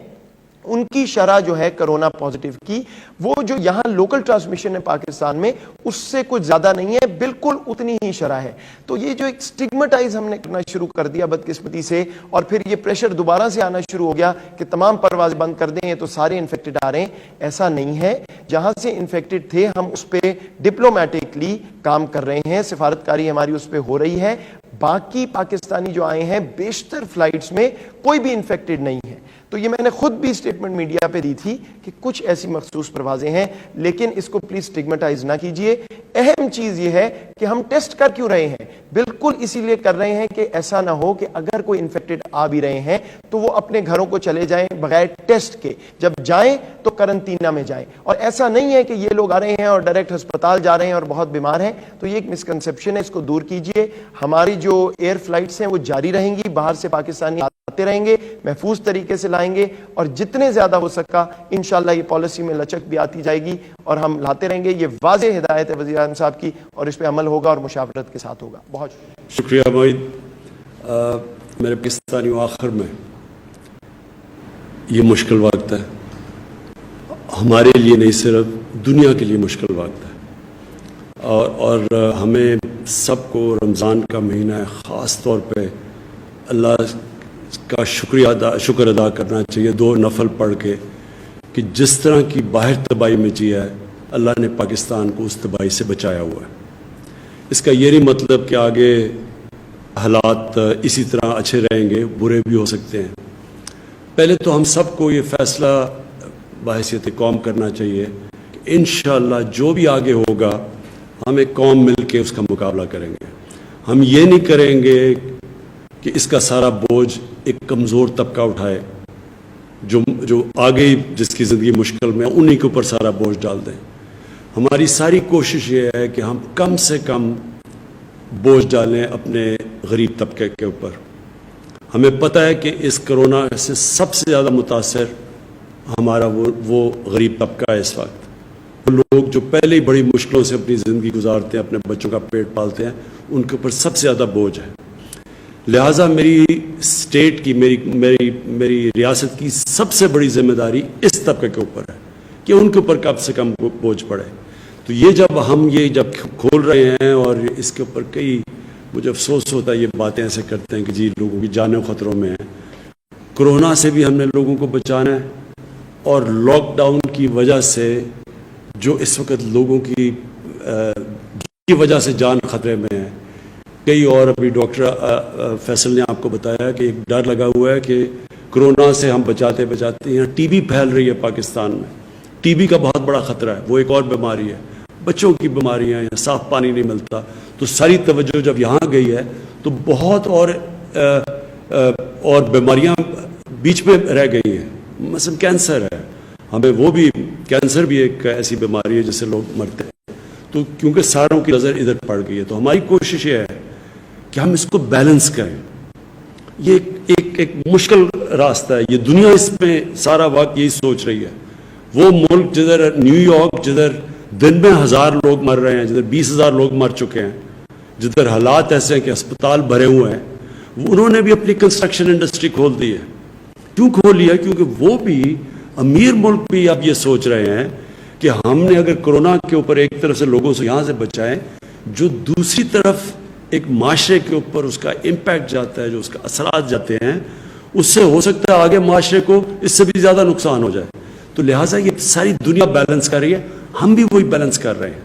Speaker 7: ان کی شرح جو ہے کرونا پازیٹیو کی, وہ جو یہاں لوکل ٹرانسمیشن ہے پاکستان میں اس سے کچھ زیادہ نہیں ہے, بالکل اتنی ہی شرح ہے. تو یہ جو ایک سٹگمیٹائز ہم نے کرنا شروع کر دیا بدقسمتی سے, اور پھر یہ پریشر دوبارہ سے آنا شروع ہو گیا کہ تمام پروازیں بند کر دیں تو سارے انفیکٹڈ آ رہے ہیں, ایسا نہیں ہے. جہاں سے انفیکٹڈ تھے ہم اس پہ ڈپلومیٹکلی کام کر رہے ہیں, سفارتکاری ہماری اس پہ ہو رہی ہے. باقی پاکستانی جو آئے ہیں بیشتر فلائٹس میں کوئی بھی انفیکٹڈ نہیں ہے. تو یہ میں نے خود بھی اسٹیٹمنٹ میڈیا پہ دی تھی کہ کچھ ایسی مخصوص پروازیں ہیں, لیکن اس کو پلیز سٹگمیٹائز نہ کیجئے. اہم چیز یہ ہے کہ ہم ٹیسٹ کر کیوں رہے ہیں, بالکل اسی لیے کر رہے ہیں کہ ایسا نہ ہو کہ اگر کوئی انفیکٹڈ آ بھی رہے ہیں تو وہ اپنے گھروں کو چلے جائیں بغیر ٹیسٹ کے, جب جائیں تو کرنٹینہ میں جائیں. اور ایسا نہیں ہے کہ یہ لوگ آ رہے ہیں اور ڈائریکٹ ہسپتال جا رہے ہیں اور بہت بیمار ہیں. تو یہ ایک مسکنسیپشن ہے, اس کو دور کیجئے. ہماری جو ایئر فلائٹس ہیں وہ جاری رہیں گی, باہر سے پاکستانی آتے رہیں گے, محفوظ طریقے سے لائیں گے, اور جتنے زیادہ ہو سکا انشاءاللہ یہ پالیسی میں لچک بھی آتی جائے گی اور ہم لاتے رہیں گے. یہ واضح ہدایت ہے وزیر اعظم صاحب کی اور اس پہ عمل ہوگا اور مشاورت کے ساتھ ہوگا. بہت
Speaker 2: شکریہ معید. میرے پاکستانیوں, آخر میں یہ مشکل وقت ہے, ہمارے لیے نہیں صرف دنیا کے لیے مشکل وقت ہے, اور ہمیں سب کو رمضان کا مہینہ ہے, خاص طور پہ اللہ کا شکر ادا کرنا چاہیے 2 نفل پڑھ کے کہ جس طرح کی باہر تباہی میں جیا ہے اللہ نے پاکستان کو اس تباہی سے بچایا ہوا ہے. اس کا یہ نہیں مطلب کہ آگے حالات اسی طرح اچھے رہیں گے, برے بھی ہو سکتے ہیں. پہلے تو ہم سب کو یہ فیصلہ بحیثیت قوم کرنا چاہیے کہ انشاءاللہ جو بھی آگے ہوگا ہم ایک قوم مل کے اس کا مقابلہ کریں گے. ہم یہ نہیں کریں گے کہ اس کا سارا بوجھ ایک کمزور طبقہ اٹھائے, جو آگے جس کی زندگی مشکل میں انہی کے اوپر سارا بوجھ ڈال دیں. ہماری ساری کوشش یہ ہے کہ ہم کم سے کم بوجھ ڈالیں اپنے غریب طبقے کے اوپر. ہمیں پتہ ہے کہ اس کرونا سے سب سے زیادہ متاثر ہمارا وہ غریب طبقہ ہے اس وقت. وہ لوگ جو پہلے ہی بڑی مشکلوں سے اپنی زندگی گزارتے ہیں, اپنے بچوں کا پیٹ پالتے ہیں, ان کے اوپر سب سے زیادہ بوجھ ہے. لہٰذا میری اسٹیٹ کی میری ریاست کی سب سے بڑی ذمہ داری اس طبقے کے اوپر ہے کہ ان کے اوپر کم سے کم بوجھ پڑے. تو یہ جب کھول رہے ہیں اور اس کے اوپر کئی مجھے افسوس ہوتا ہے یہ باتیں ایسے کرتے ہیں کہ جی لوگوں کی جانیں خطروں میں ہیں. کرونا سے بھی ہم نے لوگوں کو بچانا ہے, اور لاک ڈاؤن کی وجہ سے جو اس وقت لوگوں کی وجہ سے جان خطرے میں ہے. کئی اور ابھی ڈاکٹر فیصل نے آپ کو بتایا کہ ایک ڈر لگا ہوا ہے کہ کرونا سے ہم بچاتے یہاں ٹی بی پھیل رہی ہے پاکستان میں. ٹی بی کا بہت بڑا خطرہ ہے, وہ ایک اور بیماری ہے, بچوں کی بیماریاں ہیں, صاف پانی نہیں ملتا. تو ساری توجہ جب یہاں گئی ہے تو بہت اور بیماریاں بیچ میں رہ گئی ہیں. مثلا کینسر ہے, ہمیں وہ بھی کینسر بھی ایک ایسی بیماری ہے جس سے لوگ مرتے ہیں. تو کیونکہ ساروں کی نظر ادھر پڑ گئی ہے, تو ہماری کوشش یہ ہے کہ ہم اس کو بیلنس کریں. یہ ایک مشکل راستہ ہے. یہ دنیا اس میں سارا وقت یہی سوچ رہی ہے. وہ ملک جدھر نیو یارک جدھر دن میں 1000 لوگ مر رہے ہیں, جدھر 20,000 لوگ مر چکے ہیں, جدھر حالات ایسے ہیں کہ ہسپتال بھرے ہوئے ہیں, انہوں نے بھی اپنی کنسٹرکشن انڈسٹری کھول دی ہے. کیوں کھول لیا؟ کیونکہ وہ بھی امیر ملک بھی اب یہ سوچ رہے ہیں کہ ہم نے اگر کورونا کے اوپر ایک طرف سے لوگوں سے یہاں سے بچائیں, جو دوسری طرف ایک معاشرے کے اوپر اس کا امپیکٹ جاتا ہے, جو اس کا اثرات جاتے ہیں, اس سے ہو سکتا ہے آگے معاشرے کو اس سے بھی زیادہ نقصان ہو جائے. تو لہٰذا یہ ساری دنیا بیلنس کر رہی ہے, ہم بھی وہی بیلنس کر رہے ہیں.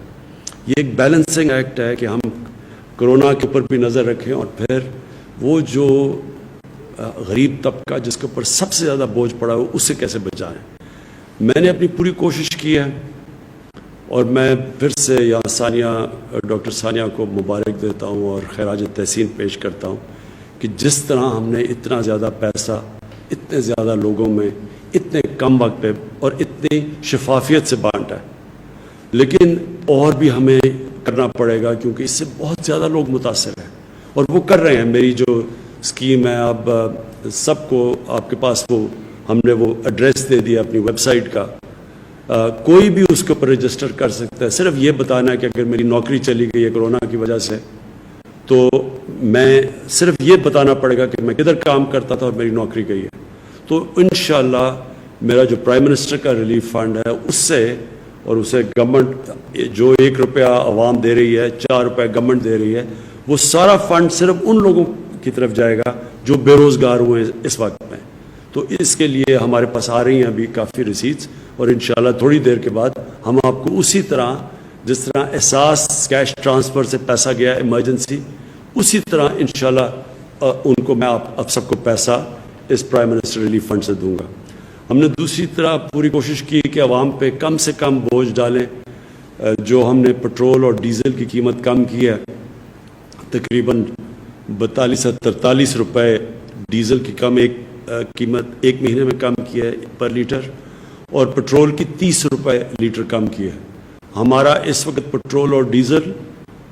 Speaker 2: یہ ایک بیلنسنگ ایکٹ ہے کہ ہم کورونا کے اوپر بھی نظر رکھیں, اور پھر وہ جو غریب طبقہ جس کے اوپر سب سے زیادہ بوجھ پڑا ہو اس سے کیسے بچائیں. میں نے اپنی پوری کوشش کی ہے, اور میں پھر سے یہاں ڈاکٹر ثانیہ کو مبارک دیتا ہوں اور خراج تحسین پیش کرتا ہوں کہ جس طرح ہم نے اتنا زیادہ پیسہ اتنے زیادہ لوگوں میں اتنے کم وقت پہ اور اتنی شفافیت سے بانٹا ہے. لیکن اور بھی ہمیں کرنا پڑے گا, کیونکہ اس سے بہت زیادہ لوگ متاثر ہیں, اور وہ کر رہے ہیں. میری جو اسکیم ہے اب سب کو آپ کے پاس وہ ہم نے وہ ایڈریس دے دیا اپنی ویب سائٹ کا, کوئی بھی اس کے اوپر رجسٹر کر سکتا ہے. صرف یہ بتانا ہے کہ اگر میری نوکری چلی گئی ہے کورونا کی وجہ سے, تو میں صرف یہ بتانا پڑے گا کہ میں کدھر کام کرتا تھا اور میری نوکری گئی ہے. تو انشاءاللہ میرا جو پرائم منسٹر کا ریلیف فنڈ ہے اس سے, اور اسے گورنمنٹ جو 1 روپیہ عوام دے رہی ہے, 4 روپے گورنمنٹ دے رہی ہے, وہ سارا فنڈ صرف ان لوگوں کی طرف جائے گا جو بے روزگار ہوئے ہیں اس وقت میں. تو اس کے لیے ہمارے پاس آ رہی ہیں ابھی کافی ریسیٹس, اور انشاءاللہ تھوڑی دیر کے بعد ہم آپ کو اسی طرح جس طرح احساس کیش ٹرانسفر سے پیسہ گیا ایمرجنسی, اسی طرح انشاءاللہ ان کو میں آپ سب کو پیسہ اس پرائم منسٹر ریلیف فنڈ سے دوں گا. ہم نے دوسری طرح پوری کوشش کی کہ عوام پہ کم سے کم بوجھ ڈالیں. جو ہم نے پٹرول اور ڈیزل کی قیمت کم کی ہے, تقریباً 42 سے 43 روپے ڈیزل کی قیمت ایک مہینے میں کم کی ہے پر لیٹر, اور پٹرول کی 30 روپے لیٹر کم کی ہے. ہمارا اس وقت پٹرول اور ڈیزل,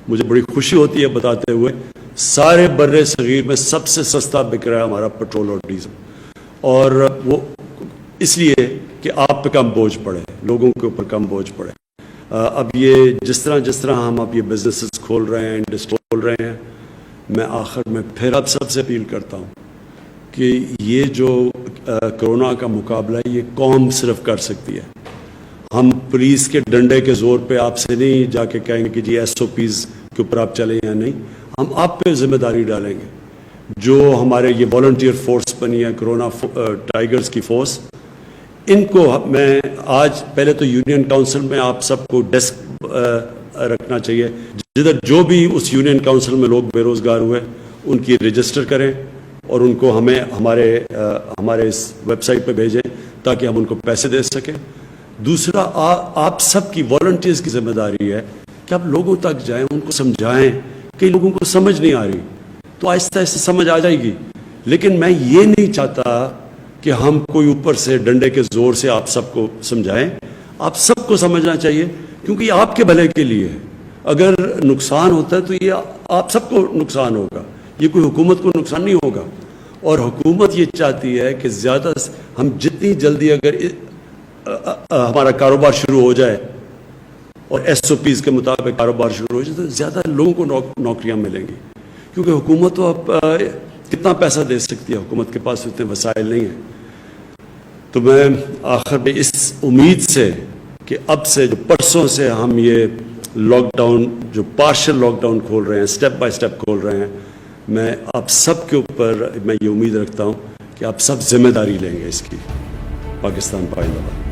Speaker 2: مجھے بڑی خوشی ہوتی ہے بتاتے ہوئے, سارے بر صغیر میں سب سے سستا بک رہا ہے ہمارا پٹرول اور ڈیزل. اور وہ اس لیے کہ آپ پہ کم بوجھ پڑے, لوگوں کے اوپر کم بوجھ پڑے. اب یہ جس طرح ہم اب یہ بزنسز کھول رہے ہیں, انڈسٹری کھول رہے ہیں, میں آخر میں پھر اب سب سے اپیل کرتا ہوں کہ یہ جو کرونا کا مقابلہ ہے یہ قوم صرف کر سکتی ہے. ہم پولیس کے ڈنڈے کے زور پہ آپ سے نہیں جا کے کہیں گے کہ جی SOPs کے اوپر آپ چلیں یا نہیں. ہم آپ پہ ذمہ داری ڈالیں گے. جو ہمارے یہ والنٹیئر فورس بنی ہے کرونا ٹائیگرز کی فورس, ان کو میں آج پہلے تو یونین کاؤنسل میں آپ سب کو ڈیسک رکھنا چاہیے, جدھر جو بھی اس یونین کاؤنسل میں لوگ بے روزگار ہوئے ان کی رجسٹر کریں اور ان کو ہمیں ہمارے اس ویب سائٹ پہ بھیجیں تاکہ ہم ان کو پیسے دے سکیں. دوسرا, آپ سب کی والنٹیئرز کی ذمہ داری ہے کہ آپ لوگوں تک جائیں, ان کو سمجھائیں. کئی لوگوں کو سمجھ نہیں آ رہی, تو آہستہ آہستہ سمجھ آ جائے گی. لیکن میں یہ نہیں چاہتا کہ ہم کوئی اوپر سے ڈنڈے کے زور سے آپ سب کو سمجھائیں. آپ سب کو سمجھنا چاہیے, کیونکہ یہ آپ کے بھلے کے لیے ہے. اگر نقصان ہوتا ہے تو یہ آپ سب کو نقصان ہوگا, یہ کوئی حکومت کو نقصان نہیں ہوگا. اور حکومت یہ چاہتی ہے کہ زیادہ ہم جتنی جلدی اگر ہمارا کاروبار شروع ہو جائے اور SOPs کے مطابق کاروبار شروع ہو جائے تو زیادہ لوگوں کو نوکریاں ملیں گی. کیونکہ حکومت تو اب کتنا پیسہ دے سکتی ہے, حکومت کے پاس اتنے وسائل نہیں ہیں. تو میں آخر میں اس امید سے کہ اب سے جو پرسوں سے ہم یہ لاک ڈاؤن, جو پارشل لاک ڈاؤن کھول رہے ہیں, سٹیپ بائی سٹیپ کھول رہے ہیں, میں آپ سب کے اوپر میں یہ امید رکھتا ہوں کہ آپ سب ذمہ داری لیں گے اس کی. پاکستان پائندہ باد.